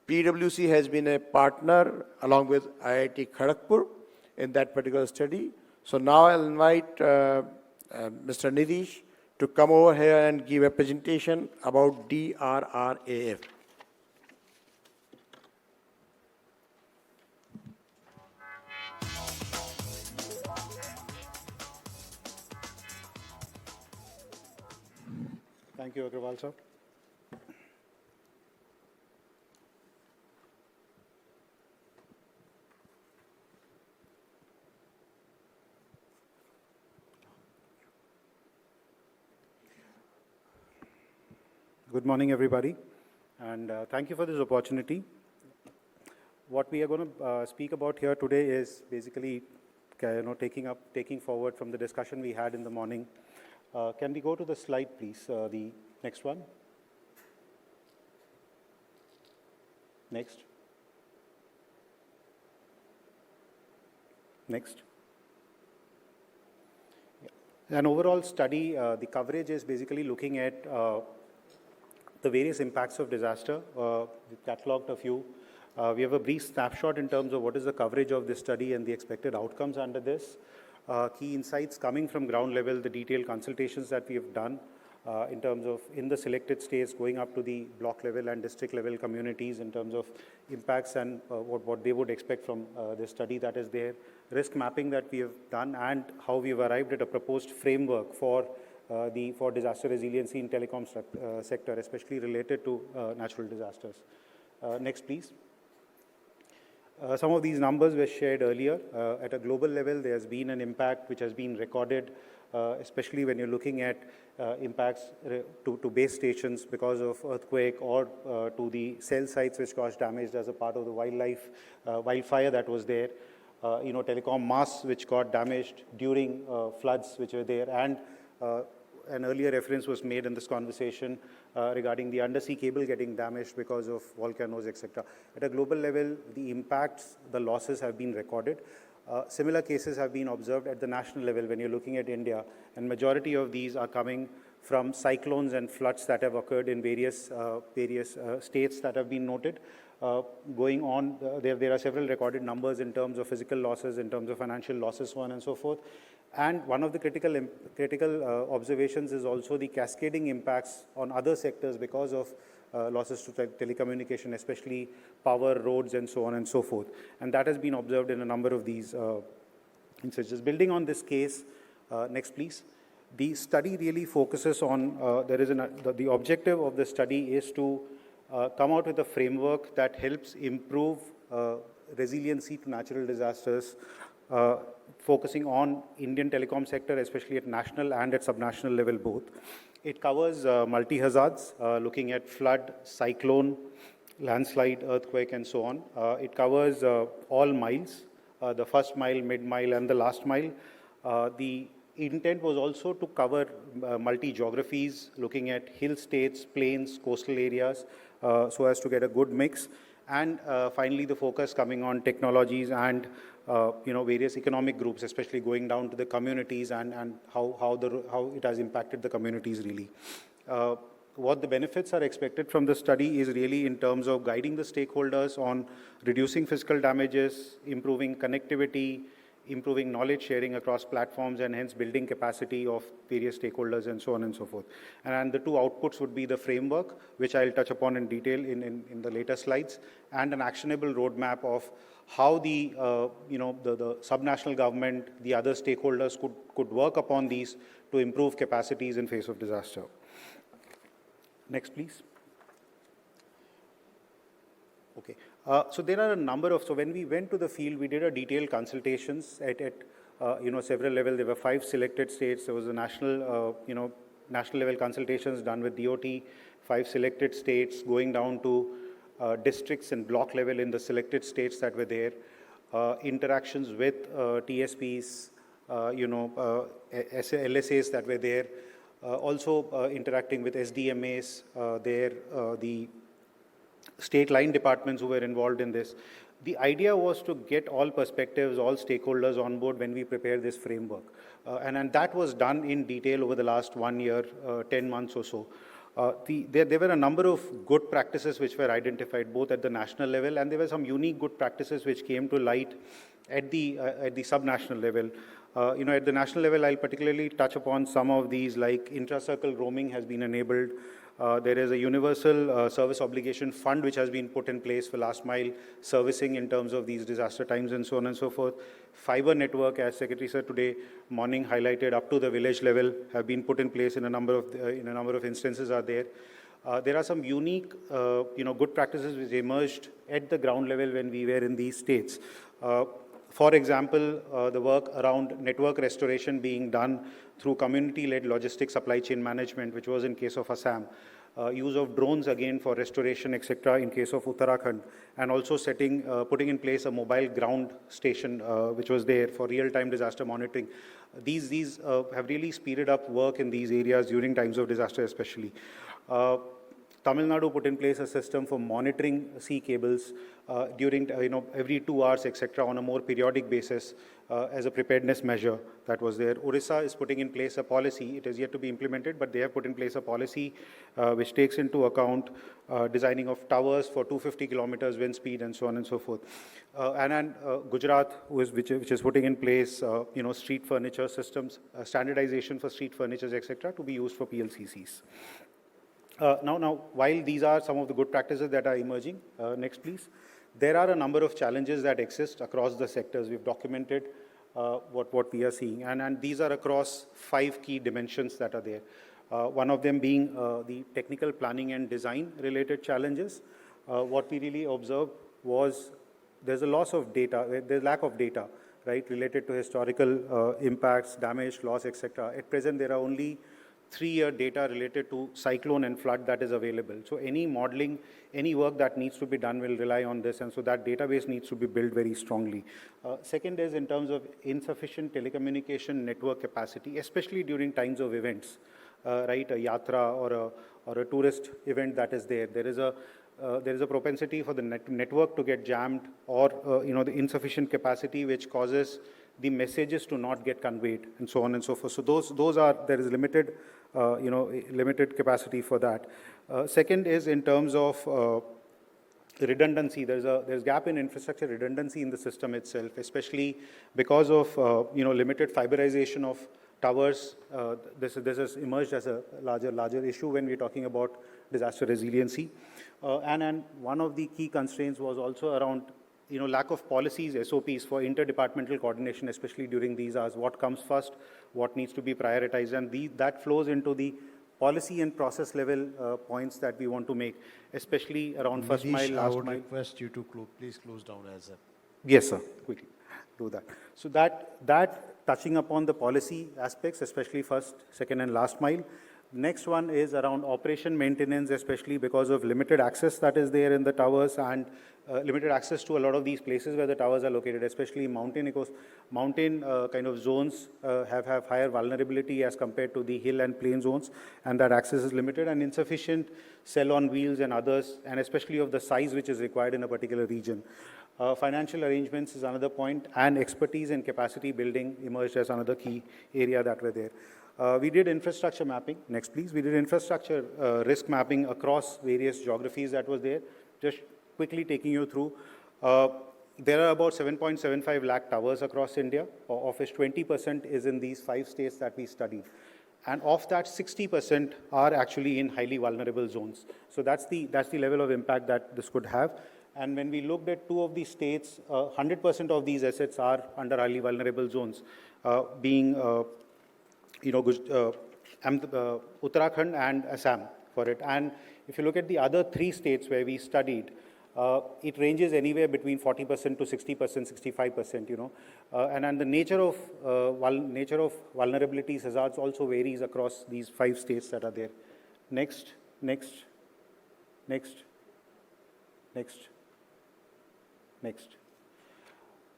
PwC has been a partner along with IIT Kharagpur in that particular study. So now I'll invite Mr. Nidish to come over here and give a presentation about DRRAF. Thank you, Agrawal sir. Good morning, everybody, and thank you for this opportunity. What we are going to speak about here today is basically, taking forward from the discussion we had in the morning. Can we go to the slide, please? The next one. Next. Next. Yeah. An overall study, the coverage is basically looking at the various impacts of disaster. We've catalogued a few. We have a brief snapshot in terms of what is the coverage of this study and the expected outcomes under this. Key insights coming from ground level, the detailed consultations that we have done in terms of in the selected states, going up to the block level and district level communities in terms of impacts and what they would expect from this study that is there, risk mapping that we have done, and how we've arrived at a proposed framework for disaster resiliency in telecom sector, especially related to natural disasters. Next, please. Some of these numbers were shared earlier. At a global level, there has been an impact which has been recorded, especially when you're looking at impacts to base stations because of earthquake, or to the cell sites which caused damage as a part of the wildfire that was there. Telecom masts which got damaged during floods which were there, and an earlier reference was made in this conversation regarding the undersea cable getting damaged because of volcanoes, etc. At a global level, the impacts, the losses have been recorded. Similar cases have been observed at the national level when you're looking at India, and majority of these are coming from cyclones and floods that have occurred in various states that have been noted. Going on, there are several recorded numbers in terms of physical losses, in terms of financial losses, so on and so forth. And one of the critical observations is also the cascading impacts on other sectors because of losses to telecommunication, especially power, roads, and so on and so forth. And that has been observed in a number of these instances. Building on this case, next please. The study really focuses on, the objective of the study is to come out with a framework that helps improve resiliency to natural disasters, focusing on Indian telecom sector, especially at national and at subnational level both. It covers multi-hazards, looking at flood, cyclone, landslide, earthquake, and so on. It covers all miles, the first mile, mid-mile, and the last mile. The intent was also to cover multi-geographies, looking at hill states, plains, coastal areas, so as to get a good mix. And finally, the focus coming on technologies and various economic groups, especially going down to the communities and how it has impacted the communities really. What the benefits are expected from the study is really in terms of guiding the stakeholders on reducing physical damages, improving connectivity, improving knowledge sharing across platforms, and hence building capacity of various stakeholders and so on and so forth. And the two outputs would be the framework, which I'll touch upon in detail in the later slides, and an actionable roadmap of how the subnational government, the other stakeholders could work upon these to improve capacities in face of disaster. Next, please. Okay. So there are a number of, so when we went to the field, we did a detailed consultations at several levels. There were 5 selected states. There was a national level consultations done with DOT, 5 selected states, going down to districts and block level in the selected states that were there, interactions with TSPs, LSAs that were there, also interacting with SDMAs the state line departments who were involved in this. The idea was to get all perspectives, all stakeholders on board when we prepare this framework. And that was done in detail over the last 1 year, 10 months or so. There were a number of good practices which were identified both at the national level, and there were some unique good practices which came to light at the subnational level. At the national level, I'll particularly touch upon some of these, like intra-circle roaming has been enabled. There is a universal service obligation fund which has been put in place for last mile servicing in terms of these disaster times and so on and so forth. Fiber network, as Secretary Sir today morning highlighted, up to the village level have been put in place in a number of instances are there. There are some unique, good practices which emerged at the ground level when we were in these states. For example, the work around network restoration being done through community-led logistics supply chain management, which was in case of Assam, use of drones again for restoration, etc., in case of Uttarakhand, and also putting in place a mobile ground station, which was there for real-time disaster monitoring. These have really speeded up work in these areas during times of disaster, especially. Tamil Nadu put in place a system for monitoring sea cables during, every 2 hours, etc., on a more periodic basis as a preparedness measure that was there. Orissa is putting in place a policy. It is yet to be implemented, but they have put in place a policy which takes into account designing of towers for 250 kilometers wind speed and so on and so forth. And Gujarat, which is putting in place, street furniture systems, standardization for street furnitures, etc., to be used for PLCCs. Now, while these are some of the good practices that are emerging, next please, there are a number of challenges that exist across the sectors. We've documented what we are seeing, and these are across 5 key dimensions that are there. One of them being the technical planning and design related challenges. What we really observed was there's a loss of data, there's lack of data, right, related to historical impacts, damage, loss, etc. At present, there are only 3-year data related to cyclone and flood that is available. So any modeling, any work that needs to be done will rely on this, and so that database needs to be built very strongly. Second is in terms of insufficient telecommunication network capacity, especially during times of events, right, a yatra or a tourist event that is there. There is a propensity for the network to get jammed, or the insufficient capacity which causes the messages to not get conveyed, and so on and so forth. So there is limited capacity for that. Second is in terms of redundancy. There's gap in infrastructure redundancy in the system itself, especially because of limited fiberization of towers. This has emerged as a larger issue when we're talking about disaster resiliency. And one of the key constraints was also around lack of policies, SOPs for interdepartmental coordination, especially during these hours. What comes first, what needs to be prioritized, and that flows into the policy and process level points that we want to make, especially around first mile, last mile. I would request you to please close down as Yes, sir. Quickly do that. So that touching upon the policy aspects, especially first, second, and last mile. Next one is around operation maintenance, especially because of limited access that is there in the towers and limited access to a lot of these places where the towers are located, especially mountain kind of zones have higher vulnerability as compared to the hill and plain zones, and that access is limited and insufficient cell on wheels and others, and especially of the size which is required in a particular region. Financial arrangements is another point, and expertise and capacity building emerged as another key area that were there. We did infrastructure mapping. Next, please. We did infrastructure risk mapping across various geographies that was there. Just quickly taking you through. There are about 7.75 lakh towers across India, of which 20% is in these 5 states that we studied. And of that, 60% are actually in highly vulnerable zones. So that's the level of impact that this could have. And when we looked at 2 of these states, 100% of these assets are under highly vulnerable zones, being Uttarakhand and Assam for it. And if you look at the other 3 states where we studied, it ranges anywhere between 40% to 60%, 65%, and the nature of vulnerabilities, hazards also varies across these 5 states that are there. Next.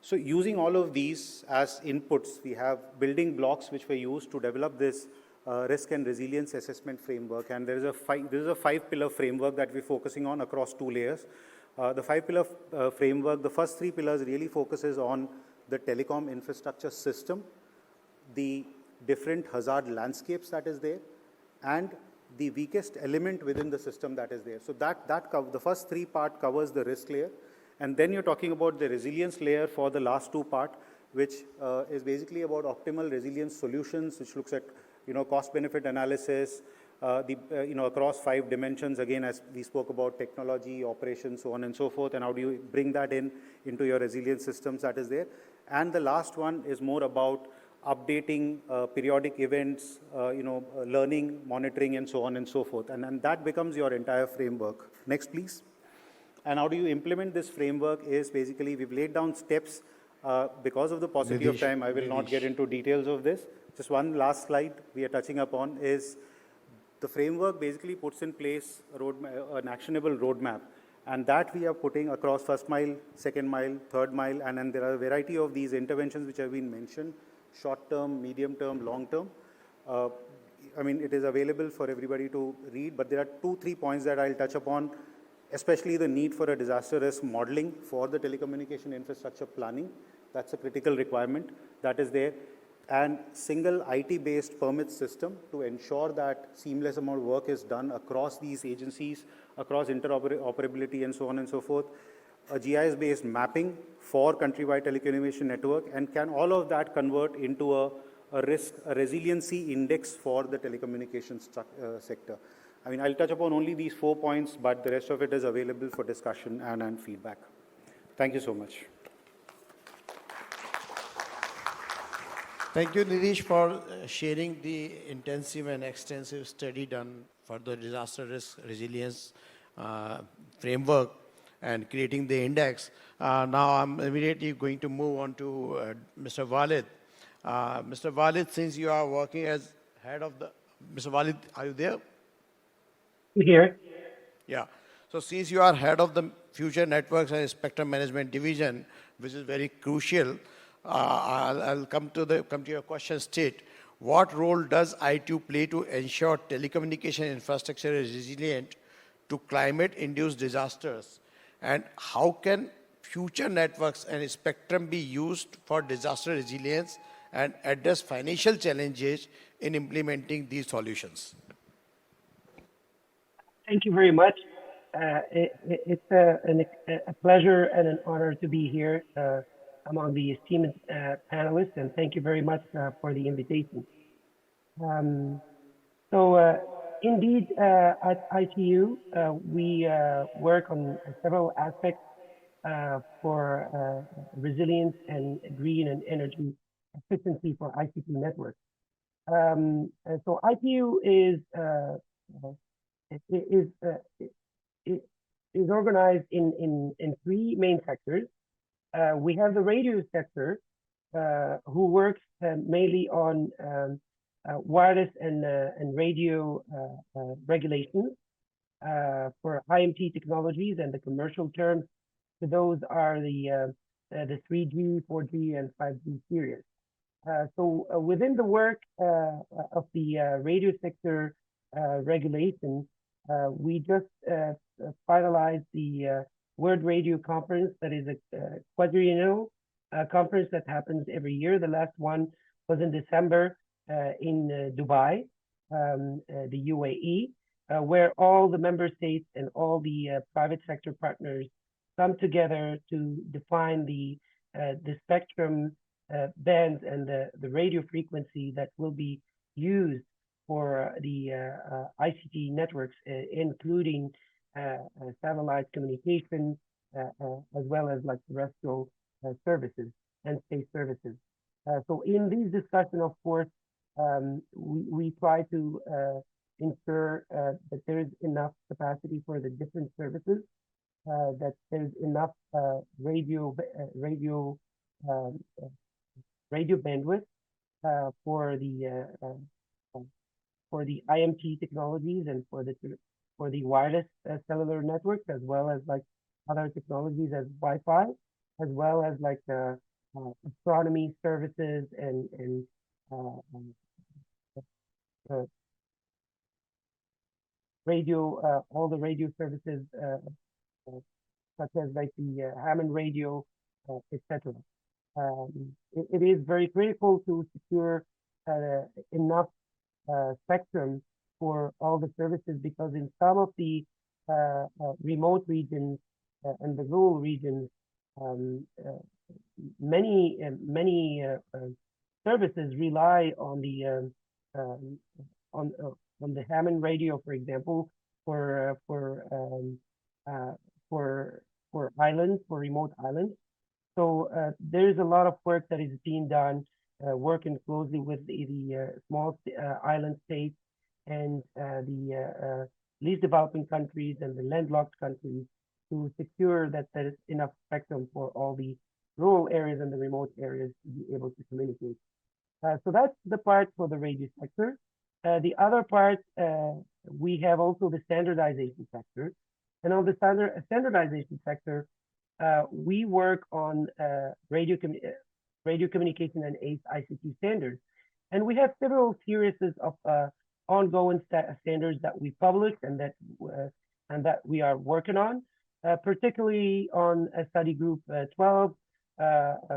So using all of these as inputs, we have building blocks which were used to develop this risk and resilience assessment framework. And there is a 5-pillar framework that we're focusing on across 2 layers. The 5-pillar framework, the first 3 pillars really focuses on the telecom infrastructure system, the different hazard landscapes that is there, and the weakest element within the system that is there. So the first 3 part covers the risk layer. And then you're talking about the resilience layer for the last 2 part, which is basically about optimal resilience solutions, which looks at, cost-benefit analysis, across 5 dimensions, again, as we spoke about technology, operations, so on and so forth, and how do you bring that into your resilience systems that is there. And the last one is more about updating periodic events, learning, monitoring, and so on and so forth. And that becomes your entire framework. Next, please. And how do you implement this framework is basically we've laid down steps. Because of the paucity of time, I will not get into details of this. Just one last slide we are touching upon is the framework basically puts in place an actionable roadmap. And that we are putting across first mile, second mile, third mile, and then there are a variety of these interventions which have been mentioned, short term, medium term, long term. It is available for everybody to read, but there are 2-3 points that I'll touch upon, especially the need for a disaster risk modeling for the telecommunication infrastructure planning. That's a critical requirement that is there. And single IT-based permit system to ensure that seamless amount of work is done across these agencies, across interoperability and so on and so forth. A GIS-based mapping for countrywide telecommunication network, and can all of that convert into a resiliency index for the telecommunications sector. I'll touch upon only these 4 points, but the rest of it is available for discussion and feedback. Thank you so much. Thank you, Nilesh, for sharing the intensive and extensive study done for the disaster risk resilience framework and creating the index. Now I'm immediately going to move on to Mr. Walid. Mr. Walid, since you are working as head of the... Mr. Walid, are you there? Here. Yeah. So since you are head of the Future Networks and Spectrum Management Division, which is very crucial, I'll come to your question straight. What role does ITU play to ensure telecommunication infrastructure is resilient to climate-induced disasters? And how can future networks and spectrum be used for disaster resilience and address financial challenges in implementing these solutions? Thank you very much. It's a pleasure and an honor to be here among the esteemed panelists, and thank you very much for the invitation. Indeed, at ITU, we work on several aspects for resilience and green and energy efficiency for ICT networks. So ITU is organized in 3 main sectors. We have the radio sector, who works mainly on wireless and radio regulations for IMT technologies, and the commercial terms for those are the 3G, 4G, and 5G series. So within the work of the radio sector regulation, we just finalized the World Radio Conference, that is a quadrennial conference that happens every year. The last one was in December in Dubai, the UAE, where all the member states and all the private sector partners come together to define the spectrum bands and the radio frequency that will be used for the ICT networks, including satellite communication, as well as like terrestrial services and space services. So in these discussions, of course, we try to ensure that there is enough capacity for the different services, that there's enough radio bandwidth for the IMT technologies and for the wireless cellular networks, as well as like other technologies as Wi-Fi, as well as like astronomy services and radio, all the radio services, such as like the Hammond radio, etc. It is very critical to secure enough spectrum for all the services, because in some of the remote regions and the rural regions, many services rely on the on the Hammond radio, for example, for islands, for remote islands. So there's a lot of work that is being done, working closely with the small island states and the least developing countries and the landlocked countries to secure that there is enough spectrum for all the rural areas and the remote areas to be able to communicate. So that's the part for the radio sector. The other part, we have also the standardization sector. And on the standardization sector, we work on radio communication and ICT standards. And we have several series of ongoing standards that we publish and that we are working on, particularly on study group 12,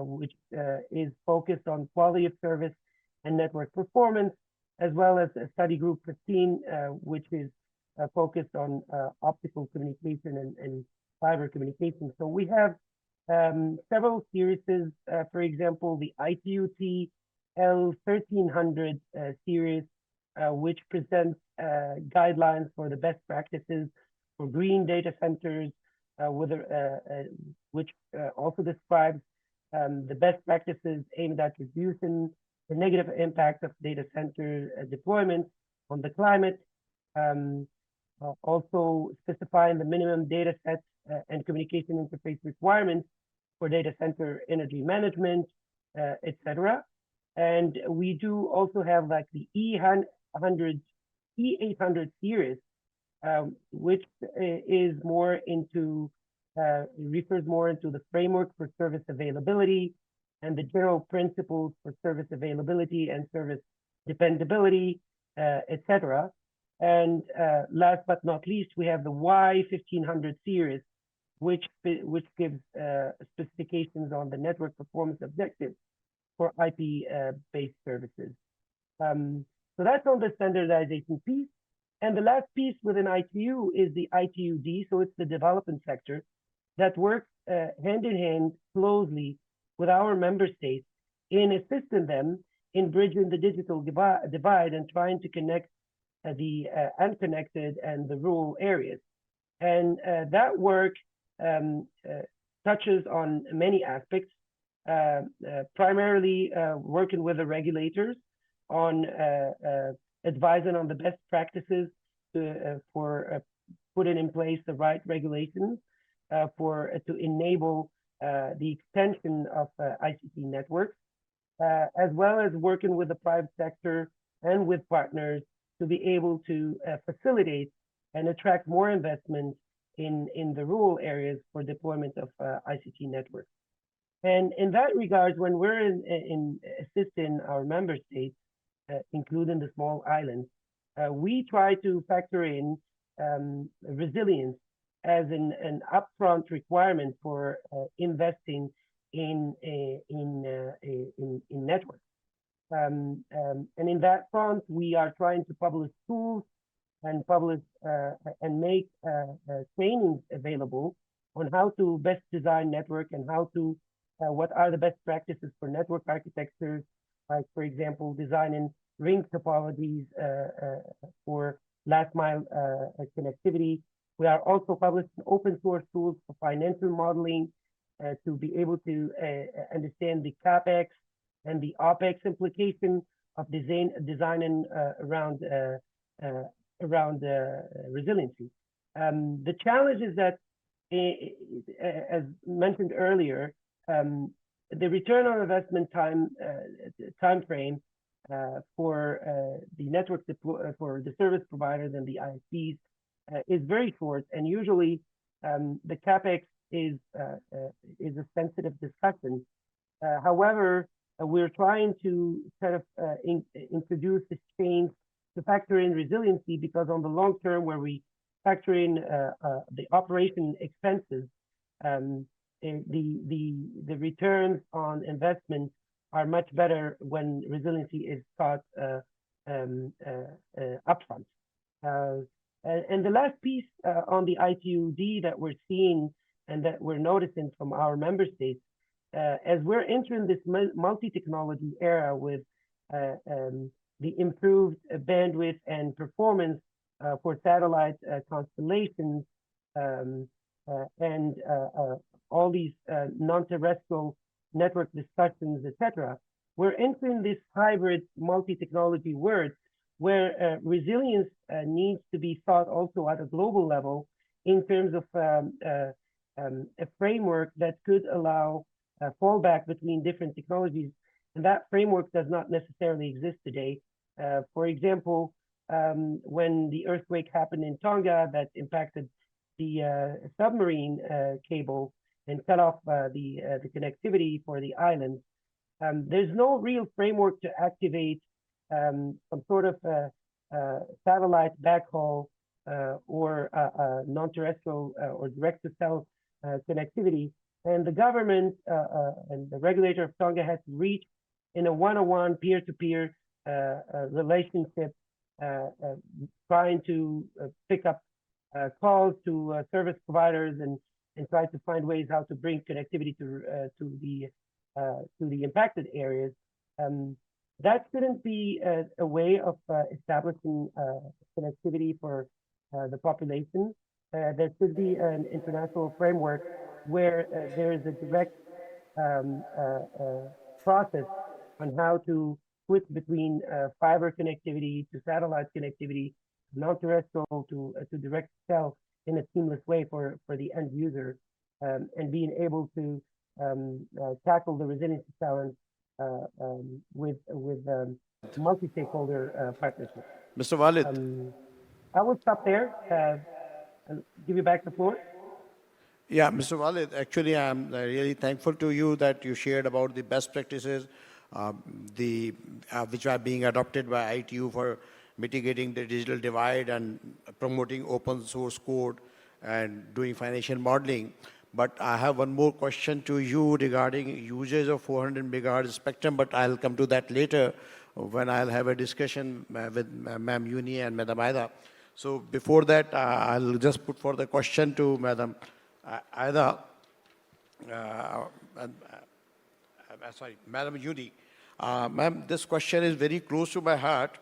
which is focused on quality of service and network performance, as well as study group 15, which is focused on optical communication and fiber communication. So we have several series, for example, the ITU-T L1300 series, which presents guidelines for the best practices for green data centers, which also describes the best practices aimed at reducing the negative impact of data center deployment on the climate, also specifying the minimum data set and communication interface requirements for data center energy management, etc. And we do also have like the E800 series, which is more into, refers more into the framework for service availability and the general principles for service availability and service dependability, etc. And last but not least, we have the Y1500 series, which gives specifications on the network performance objectives for IP-based services. So that's on the standardization piece. And the last piece within ITU is the ITU-D, so it's the development sector that works hand in hand closely with our member states in assisting them in bridging the digital divide and trying to connect the unconnected and the rural areas. And that work touches on many aspects, primarily working with the regulators on advising on the best practices for putting in place the right regulations to enable the extension of ICT networks, as well as working with the private sector and with partners to be able to facilitate and attract more investment in the rural areas for deployment of ICT networks. And in that regard, when we're in assisting our member states, including the small islands, we try to factor in resilience as an upfront requirement for investing in networks. And in that front, we are trying to publish tools and publish and make trainings available on how to best design network and how to what are the best practices for network architectures, like for example, designing ring topologies for last mile connectivity. We are also publishing open source tools for financial modeling to be able to understand the CapEx and the OpEx implication of designing around resiliency. The challenge is that, as mentioned earlier, the return on investment time frame for the network for the service providers and the ISPs is very short, and usually the CapEx is a sensitive discussion. However, we're trying to kind of introduce this change to factor in resiliency, because on the long term, where we factor in the operation expenses, the returns on investment are much better when resiliency is taught upfront. And the last piece on the ITU-D that we're seeing and that we're noticing from our member states, as we're entering this multi-technology era with the improved bandwidth and performance for satellite constellations and all these non-terrestrial network discussions, etc., we're entering this hybrid multi-technology world where resilience needs to be thought also at a global level in terms of a framework that could allow fallback between different technologies. And that framework does not necessarily exist today. For example, when the earthquake happened in Tonga that impacted the submarine cable and cut off the connectivity for the island, there's no real framework to activate some sort of satellite backhaul or non-terrestrial or direct-to-cell connectivity. And the government and the regulator of Tonga had to reach in a one-on-one, peer-to-peer relationship, trying to pick up calls to service providers and try to find ways how to bring connectivity to the impacted areas. That shouldn't be a way of establishing connectivity for the population. There should be an international framework where there is a direct process on how to switch between fiber connectivity to satellite connectivity, non-terrestrial to direct cell in a seamless way for the end user, and being able to tackle the resiliency challenge with multi-stakeholder partnership. Mr. Walid. I will stop there and give you back the floor. Yeah, Mr. Walid, actually, I'm really thankful to you that you shared about the best practices which are being adopted by ITU for mitigating the digital divide and promoting open source code and doing financial modeling. But I have one more question to you regarding usage of 400 megahertz spectrum, but I'll come to that later when I'll have a discussion with Ma'am Yuni and Madam Aida. So before that, I'll just put forth a question to Madam Aida. Madam Yuni. Ma'am, this question is very close to my heart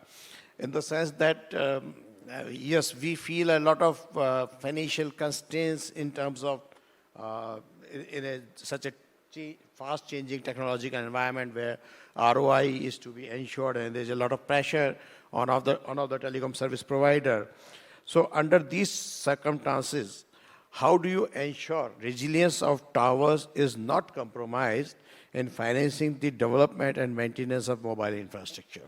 in the sense that, yes, we feel a lot of financial constraints in terms of such a fast-changing technological environment where ROI is to be ensured and there's a lot of pressure on the telecom service provider. So under these circumstances, how do you ensure resilience of towers is not compromised in financing the development and maintenance of mobile infrastructure?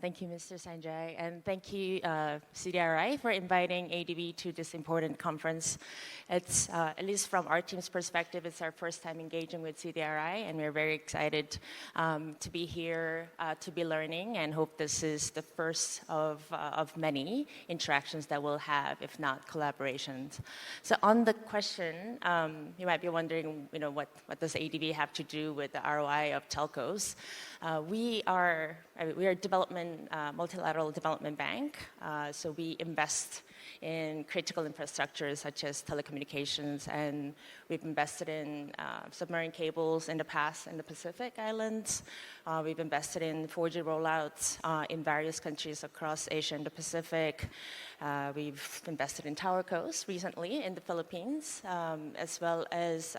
Thank you, Mr. Sanjay, and thank you, CDRI, for inviting ADB to this important conference. It's, at least from our team's perspective, it's our first time engaging with CDRI, and we're very excited to be here, to be learning, and hope this is the first of many interactions that we'll have, if not collaborations. So on the question, you might be wondering, what does ADB have to do with the ROI of telcos? We are a multilateral development bank, so we invest in critical infrastructures such as telecommunications, and we've invested in submarine cables in the past in the Pacific Islands. We've invested in 4G rollouts in various countries across Asia and the Pacific. We've invested in towercos recently in the Philippines, as well as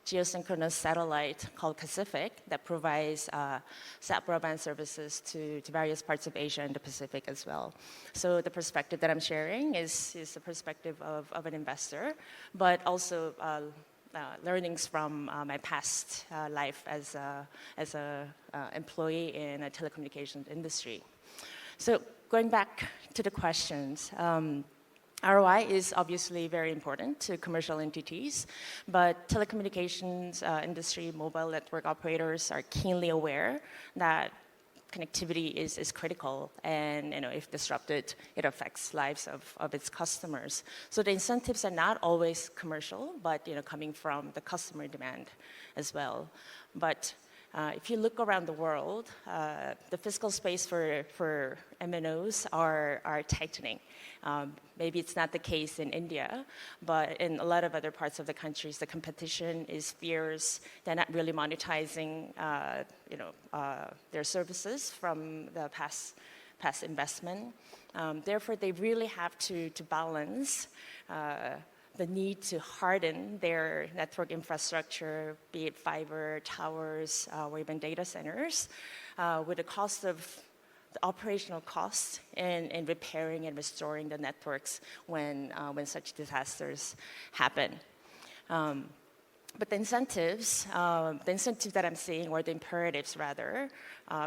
geosynchronous satellite called Pacific that provides sat broadband services to various parts of Asia and the Pacific as well. So the perspective that I'm sharing is the perspective of an investor, but also learnings from my past life as a employee in a telecommunications industry. So going back to the questions, ROI is obviously very important to commercial entities, but telecommunications industry, mobile network operators are keenly aware that connectivity is critical, and if disrupted, it affects lives of its customers. So the incentives are not always commercial, but coming from the customer demand as well. But if you look around the world, the fiscal space for MNOs are tightening. Maybe it's not the case in India, but in a lot of other parts of the countries, the competition is fierce. They're not really monetizing, their services from the past investment. Therefore, they really have to balance the need to harden their network infrastructure, be it fiber, towers, or even data centers, with the cost of the operational costs in repairing and restoring the networks when such disasters happen. But the incentives that I'm seeing, or the imperatives rather,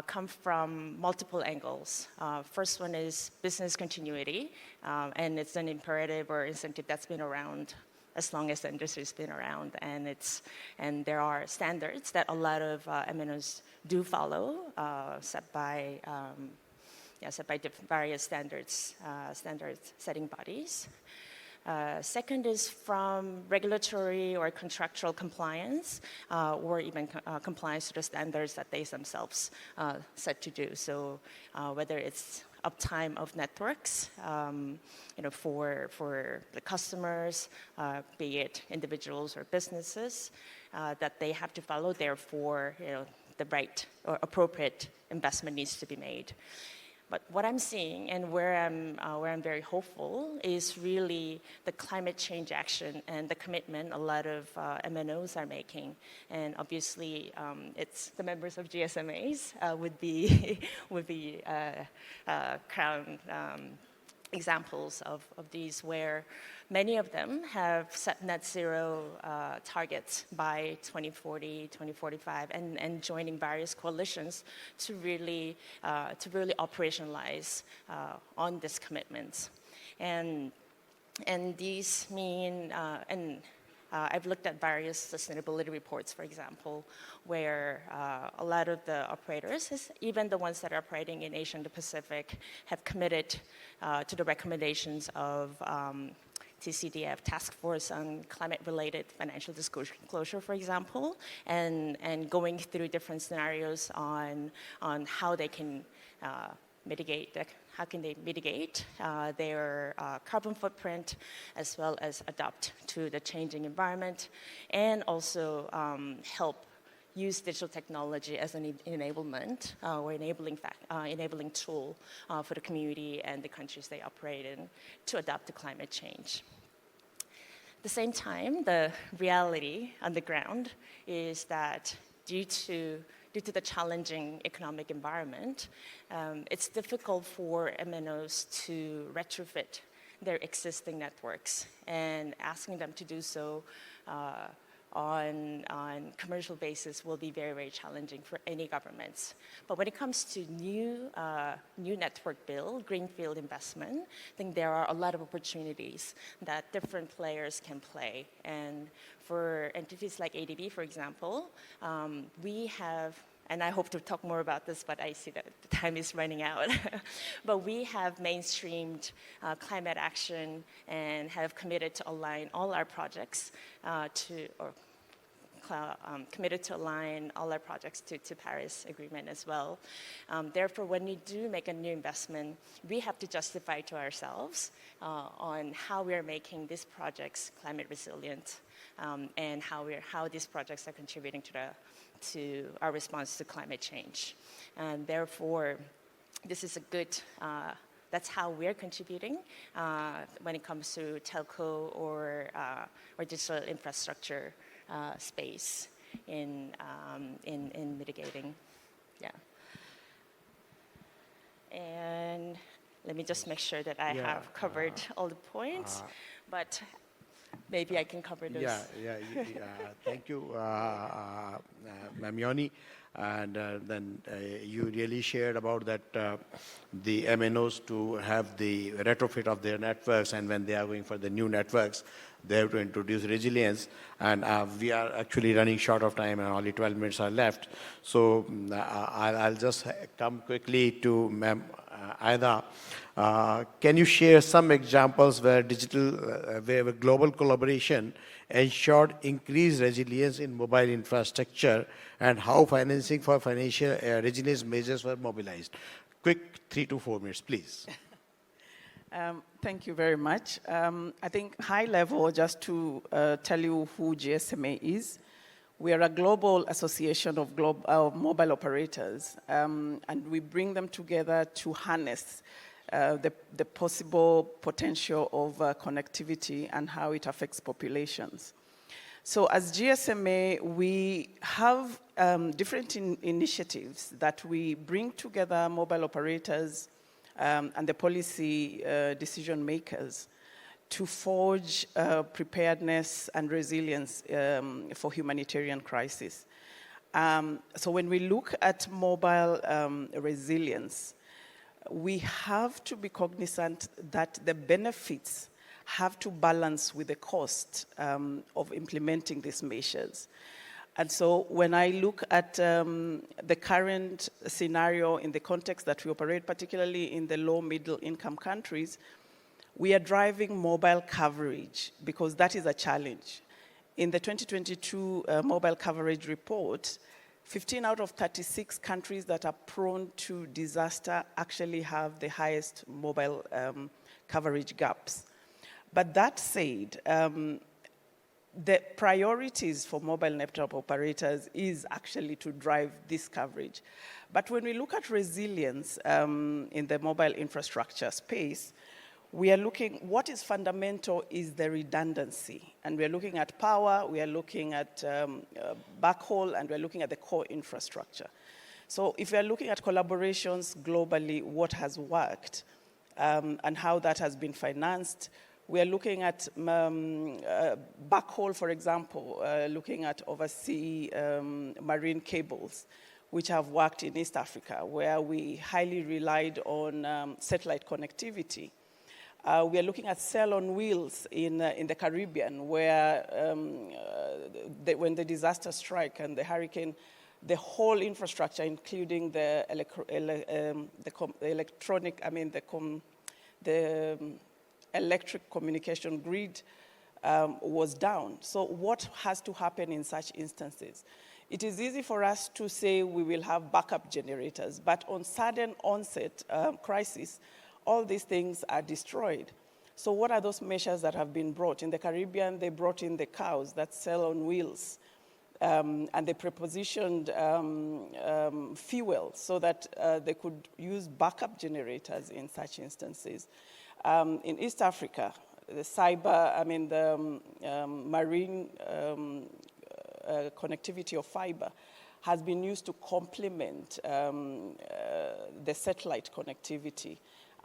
come from multiple angles. First one is business continuity, and it's an imperative or incentive that's been around as long as the industry's been around, and there are standards that a lot of MNOs do follow, set by various standard setting bodies. Second is from regulatory or contractual compliance, or even compliance to the standards that they themselves set to do. So whether it's uptime of networks, for the customers, be it individuals or businesses, that they have to follow. Therefore, the right or appropriate investment needs to be made. But what I'm seeing and where I'm very hopeful is really the climate change action and the commitment a lot of MNOs are making. And obviously, it's the members of GSMAs would be crown examples of these, where many of them have set net zero targets by 2040, 2045, and joining various coalitions to really operationalize on these commitments. And these mean, I've looked at various sustainability reports, for example, where a lot of the operators, even the ones that are operating in Asia and the Pacific, have committed to the recommendations of TCDF, Task Force on Climate-Related Financial Disclosure, for example, and going through different scenarios on how they can mitigate their carbon footprint, as well as adapt to the changing environment, and also help use digital technology as an enablement or enabling tool for the community and the countries they operate in to adapt to climate change. At the same time, the reality on the ground is that due to the challenging economic environment, it's difficult for MNOs to retrofit their existing networks, and asking them to do so on commercial basis will be very, very challenging for any governments. But when it comes to new network build, greenfield investment, I think there are a lot of opportunities that different players can play. And for entities like ADB, for example, we have, and I hope to talk more about this, but I see that the time is running out. But we have mainstreamed climate action and have committed to align all our projects committed to align all our projects to Paris Agreement as well. Therefore, when we do make a new investment, we have to justify to ourselves on how we are making these projects climate resilient and how these projects are contributing to our response to climate change. And therefore, this is a good, that's how we're contributing when it comes to telco or digital infrastructure space in mitigating. Yeah. And let me just make sure that I have covered all the points, but maybe I can cover those. Thank you, Ma'am Yoni. And then you really shared about that the MNOs to have the retrofit of their networks, and when they are going for the new networks, they have to introduce resilience. And we are actually running short of time, and only 12 minutes are left. So I'll just come quickly to Ma'am Aida. Can you share some examples where where global collaboration ensured increased resilience in mobile infrastructure, and how financing for financial resilience measures were mobilized? Quick 3 to 4 minutes, please. Thank you very much. I think high level, just to tell you who GSMA is, we are a global association of mobile operators, and we bring them together to harness the possible potential of connectivity and how it affects populations. So as GSMA, we have different initiatives that we bring together mobile operators and the policy decision makers to forge preparedness and resilience for humanitarian crisis. So when we look at mobile resilience, we have to be cognizant that the benefits have to balance with the cost of implementing these measures. And so when I look at the current scenario in the context that we operate, particularly in the low middle income countries, we are driving mobile coverage because that is a challenge. In the 2022 mobile coverage report, 15 out of 36 countries that are prone to disaster actually have the highest mobile coverage gaps. But that said, the priorities for mobile network operators is actually to drive this coverage. But when we look at resilience in the mobile infrastructure space, we are looking, what is fundamental is the redundancy. And we are looking at power, we are looking at backhaul, and we are looking at the core infrastructure. So if we are looking at collaborations globally, what has worked and how that has been financed, we are looking at backhaul, for example, looking at overseas marine cables, which have worked in East Africa, where we highly relied on satellite connectivity. We are looking at cell on wheels in the Caribbean, where when the disaster strike and the hurricane, the whole infrastructure, including the electric communication grid, was down. So what has to happen in such instances? It is easy for us to say we will have backup generators, but on sudden onset crisis, all these things are destroyed. So what are those measures that have been brought? In the Caribbean, they brought in the cows that sell on wheels, and they prepositioned fuel so that they could use backup generators in such instances. In East Africa, the marine connectivity of fiber has been used to complement the satellite connectivity.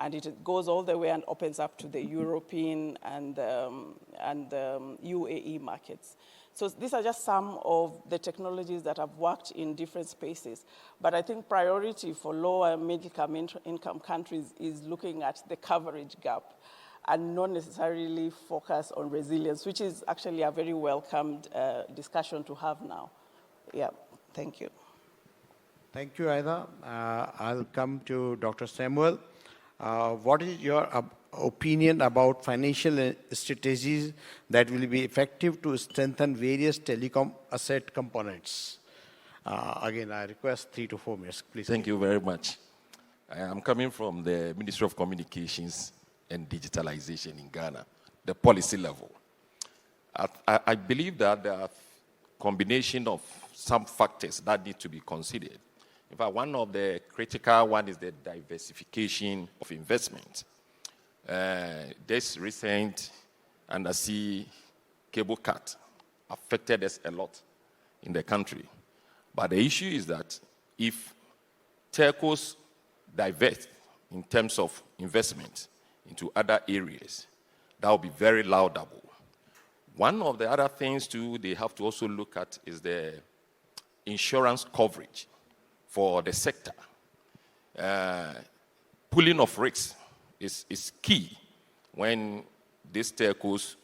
and it goes all the way and opens up to the European and UAE markets. So these are just some of the technologies that have worked in different spaces. But I think priority for low and middle-income countries is looking at the coverage gap and not necessarily focus on resilience, which is actually a very welcomed discussion to have now. Yeah, thank you. Thank you, Aida. I'll come to Dr. Samuel. What is your opinion about financial strategies that will be effective to strengthen various telecom asset components? Again, I request 3 to 4 minutes, please. Thank you very much. I am coming from the Ministry of Communications and Digitalization in Ghana, the policy level. I believe that there are a combination of some factors that need to be considered. In fact, one of the critical one is the diversification of investment. This recent undersea cable cut affected us a lot in the country. But the issue is that if telcos divert in terms of investment into other areas, that will be very laudable. One of the other things, too, they have to also look at is the insurance coverage for the sector. Pooling of risks is key when these telcos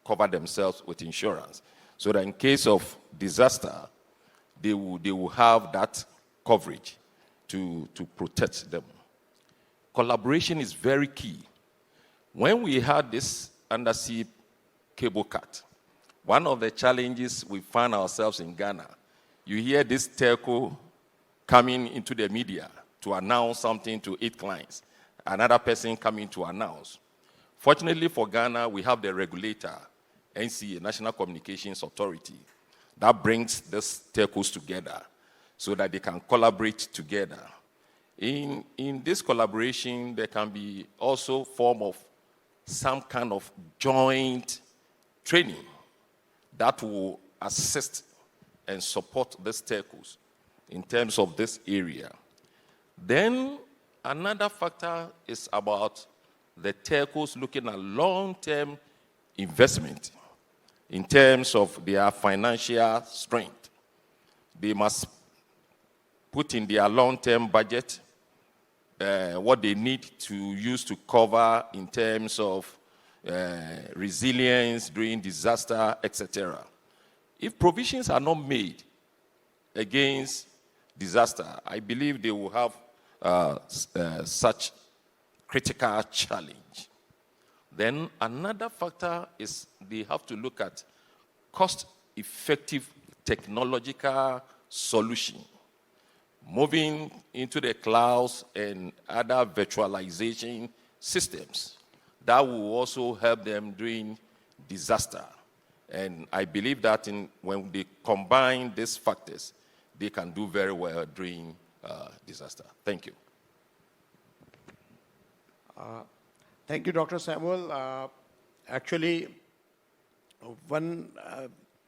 cover themselves with insurance, so that in case of disaster, they will have that coverage to protect them. Collaboration is very key. When we had this undersea cable cut, one of the challenges we found ourselves in Ghana, you hear this telco coming into the media to announce something to 8 clients, another person coming to announce. Fortunately for Ghana, we have the regulator, NCA, National Communications Authority, that brings these telcos together so that they can collaborate together. In this collaboration, there can be also form of some kind of joint training that will assist and support these telcos in terms of this area. Then another factor is about the telcos looking at long-term investment in terms of their financial strength. They must put in their long-term budget what they need to use to cover in terms of resilience during disaster, etc. If provisions are not made against disaster, I believe they will have such critical challenge. Then another factor is they have to look at cost-effective technological solution, moving into the clouds and other virtualization systems that will also help them during disaster. And I believe that when they combine these factors, they can do very well during disaster. Thank you. Thank you, Dr. Samuel. Actually, one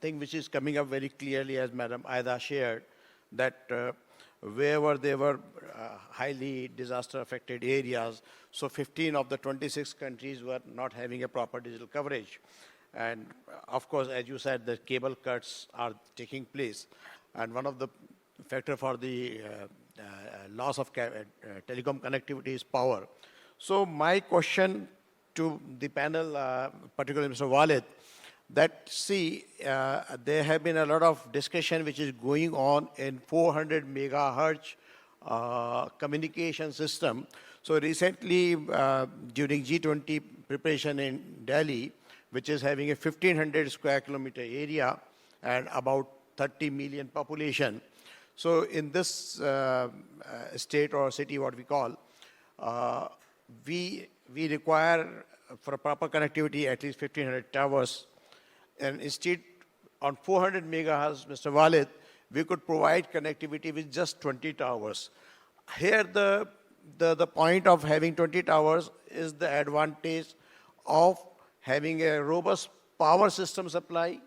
thing which is coming up very clearly, as Madam Aida shared, that wherever there were highly disaster-affected areas, so 15 of the 26 countries were not having a proper digital coverage. And of course, as you said, the cable cuts are taking place. And one of the factors for the loss of telecom connectivity is power. So my question to the panel, particularly Mr. Walid, that see, there have been a lot of discussion which is going on in 400 megahertz communication system. So recently, during G20 preparation in Delhi, which is having a 1,500 square kilometer area and about 30 million population. So in this state or city, what we call, we require for proper connectivity at least 1,500 towers. And instead, on 400 megahertz, Mr. Walid, we could provide connectivity with just 20 towers. Here, the point of having 20 towers is the advantage of having a robust power system supply,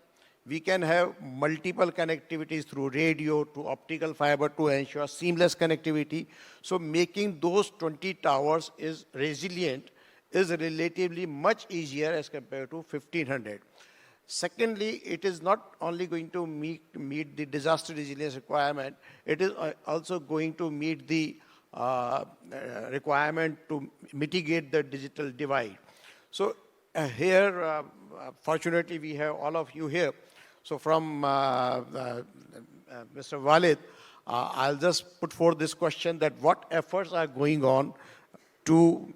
we can have multiple connectivities through radio to optical fiber to ensure seamless connectivity. So making those 20 towers is resilient is relatively much easier as compared to 1500. Secondly, it is not only going to meet the disaster resilience requirement, it is also going to meet the requirement to mitigate the digital divide. So here, fortunately, we have all of you here. So from Mr. Walid, I'll just put forth this question that what efforts are going on to,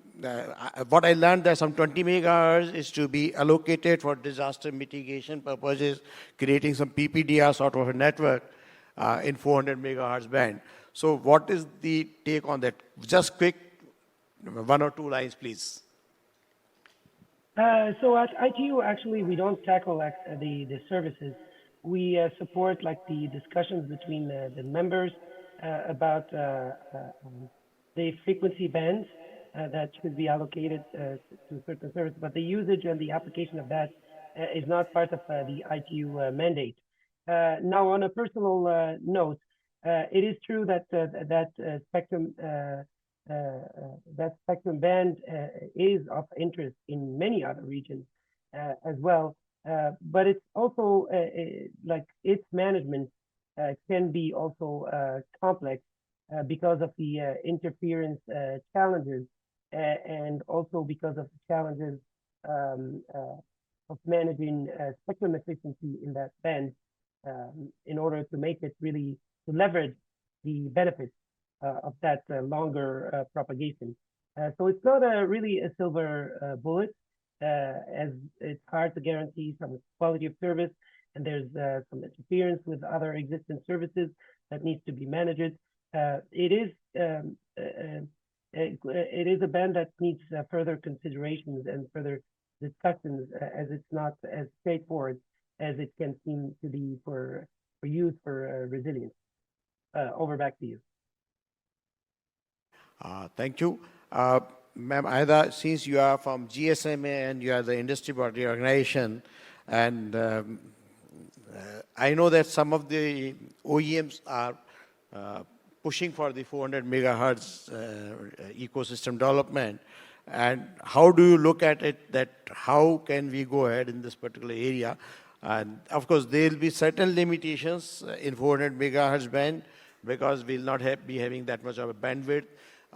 what I learned that some 20 megahertz is to be allocated for disaster mitigation purposes, creating some PPDR sort of a network in 400 megahertz band. So what is the take on that? Just quick, 1 or 2 lines, please. So at ITU, actually, we don't tackle the services. We support like the discussions between the members about the frequency bands that should be allocated to certain services, but the usage and the application of that is not part of the ITU mandate. Now, on a personal note, it is true that that spectrum band is of interest in many other regions as well, but it's also like its management can be also complex because of the interference challenges and also because of the challenges of managing spectrum efficiency in that band in order to make it really to leverage the benefits of that longer propagation. So it's not really a silver bullet, as it's hard to guarantee some quality of service, and there's some interference with other existing services that needs to be managed. It is a band that needs further considerations and further discussions, as it's not as straightforward as it can seem to be for use for resilience. Over back to you. Thank you. Ma'am Aida, since you are from GSMA and you are the industry body organization, and I know that some of the OEMs are pushing for the 400 megahertz ecosystem development, and how do you look at it, that how can we go ahead in this particular area? And of course, there will be certain limitations in 400 megahertz band because we'll not be having that much of a bandwidth.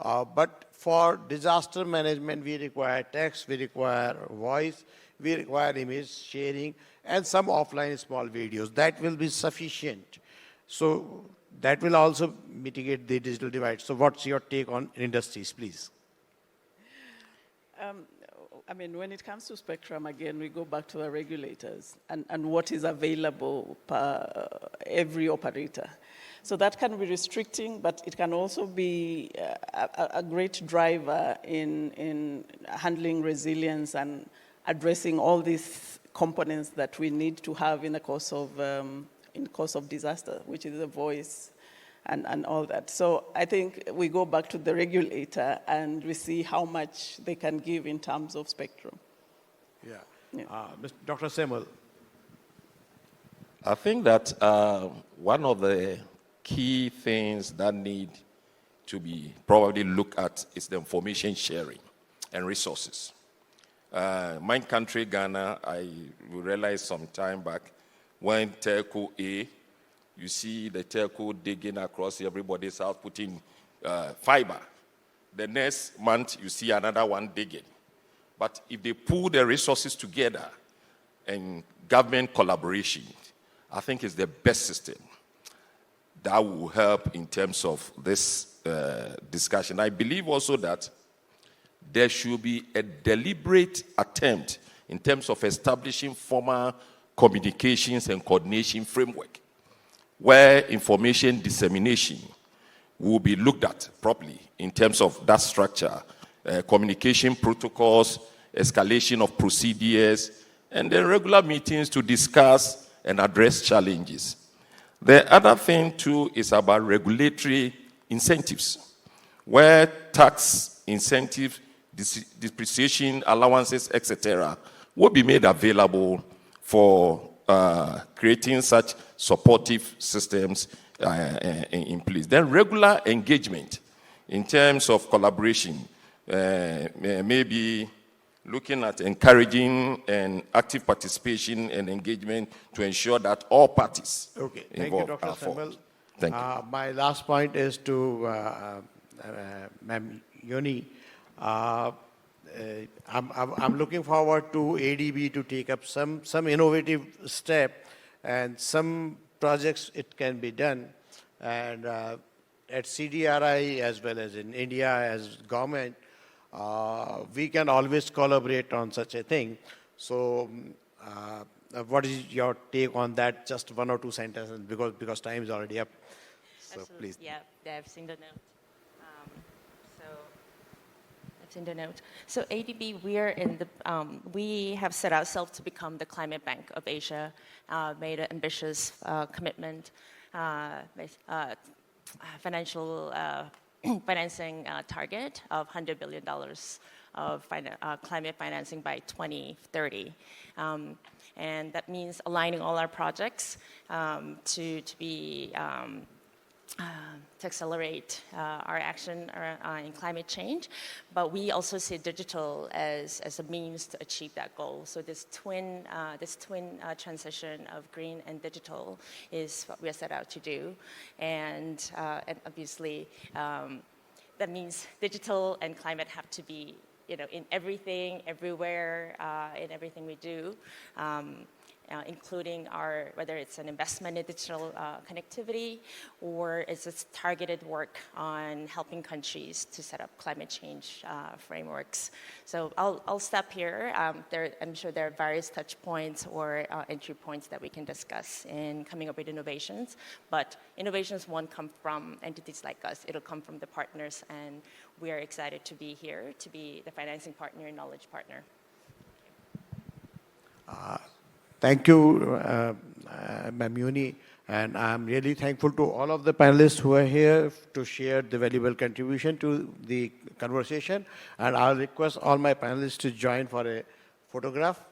But for disaster management, we require text, we require voice, we require image sharing, and some offline small videos. That will be sufficient. So that will also mitigate the digital divide. So what's your take on industries, please? I mean, when it comes to spectrum, again, we go back to the regulators and what is available per every operator. So that can be restricting, but it can also be a great driver in handling resilience and addressing all these components that we need to have in the course of disaster, which is the voice and all that. So I think we go back to the regulator and we see how much they can give in terms of spectrum. Yeah. Dr. Samuel. I think that one of the key things that need to be probably looked at is the information sharing and resources. My country, Ghana, I realized some time back when Telco A, you see the telco digging across everybody's house, putting fiber. The next month, you see another one digging. But if they pull the resources together and government collaboration, I think it's the best system that will help in terms of this discussion. I believe also that there should be a deliberate attempt in terms of establishing formal communications and coordination framework where information dissemination will be looked at properly in terms of that structure, communication protocols, escalation of procedures, and then regular meetings to discuss and address challenges. The other thing, too, is about regulatory incentives, where tax incentives, depreciation allowances, etc., will be made available for creating such supportive systems in place. Then regular engagement in terms of collaboration, maybe looking at encouraging and active participation and engagement to ensure that all parties involved are formed. Thank you. My last point is to Ma'am Yoni. I'm looking forward to ADB to take up some innovative step and some projects it can be done. And at CDRI as well as in India as government, we can always collaborate on such a thing. So what is your take on that? Just one or two sentences because time is already up. So Absolutely. please. Yeah, I've seen the note. I've seen the note. So ADB, we have set ourselves to become the climate bank of Asia, made an ambitious commitment, financing target of $100 billion of climate financing by 2030. And that means aligning all our projects to accelerate our action in climate change, but we also see digital as a means to achieve that goal. So this twin transition of green and digital is what we are set out to do, and obviously that means digital and climate have to be in everything, everywhere, in everything we do. Including whether it's an investment in digital connectivity or it's just targeted work on helping countries to set up climate change frameworks. So I'll stop here. I'm sure there are various touch points or entry points that we can discuss in coming up with innovations, but innovations won't come from entities like us. It'll come from the partners, and we are excited to be here, to be the financing partner and knowledge partner. Thank you, Ma'am Yoni, and I'm really thankful to all of the panelists who are here to share the valuable contribution to the conversation. And I'll request all my panelists to join for a photograph.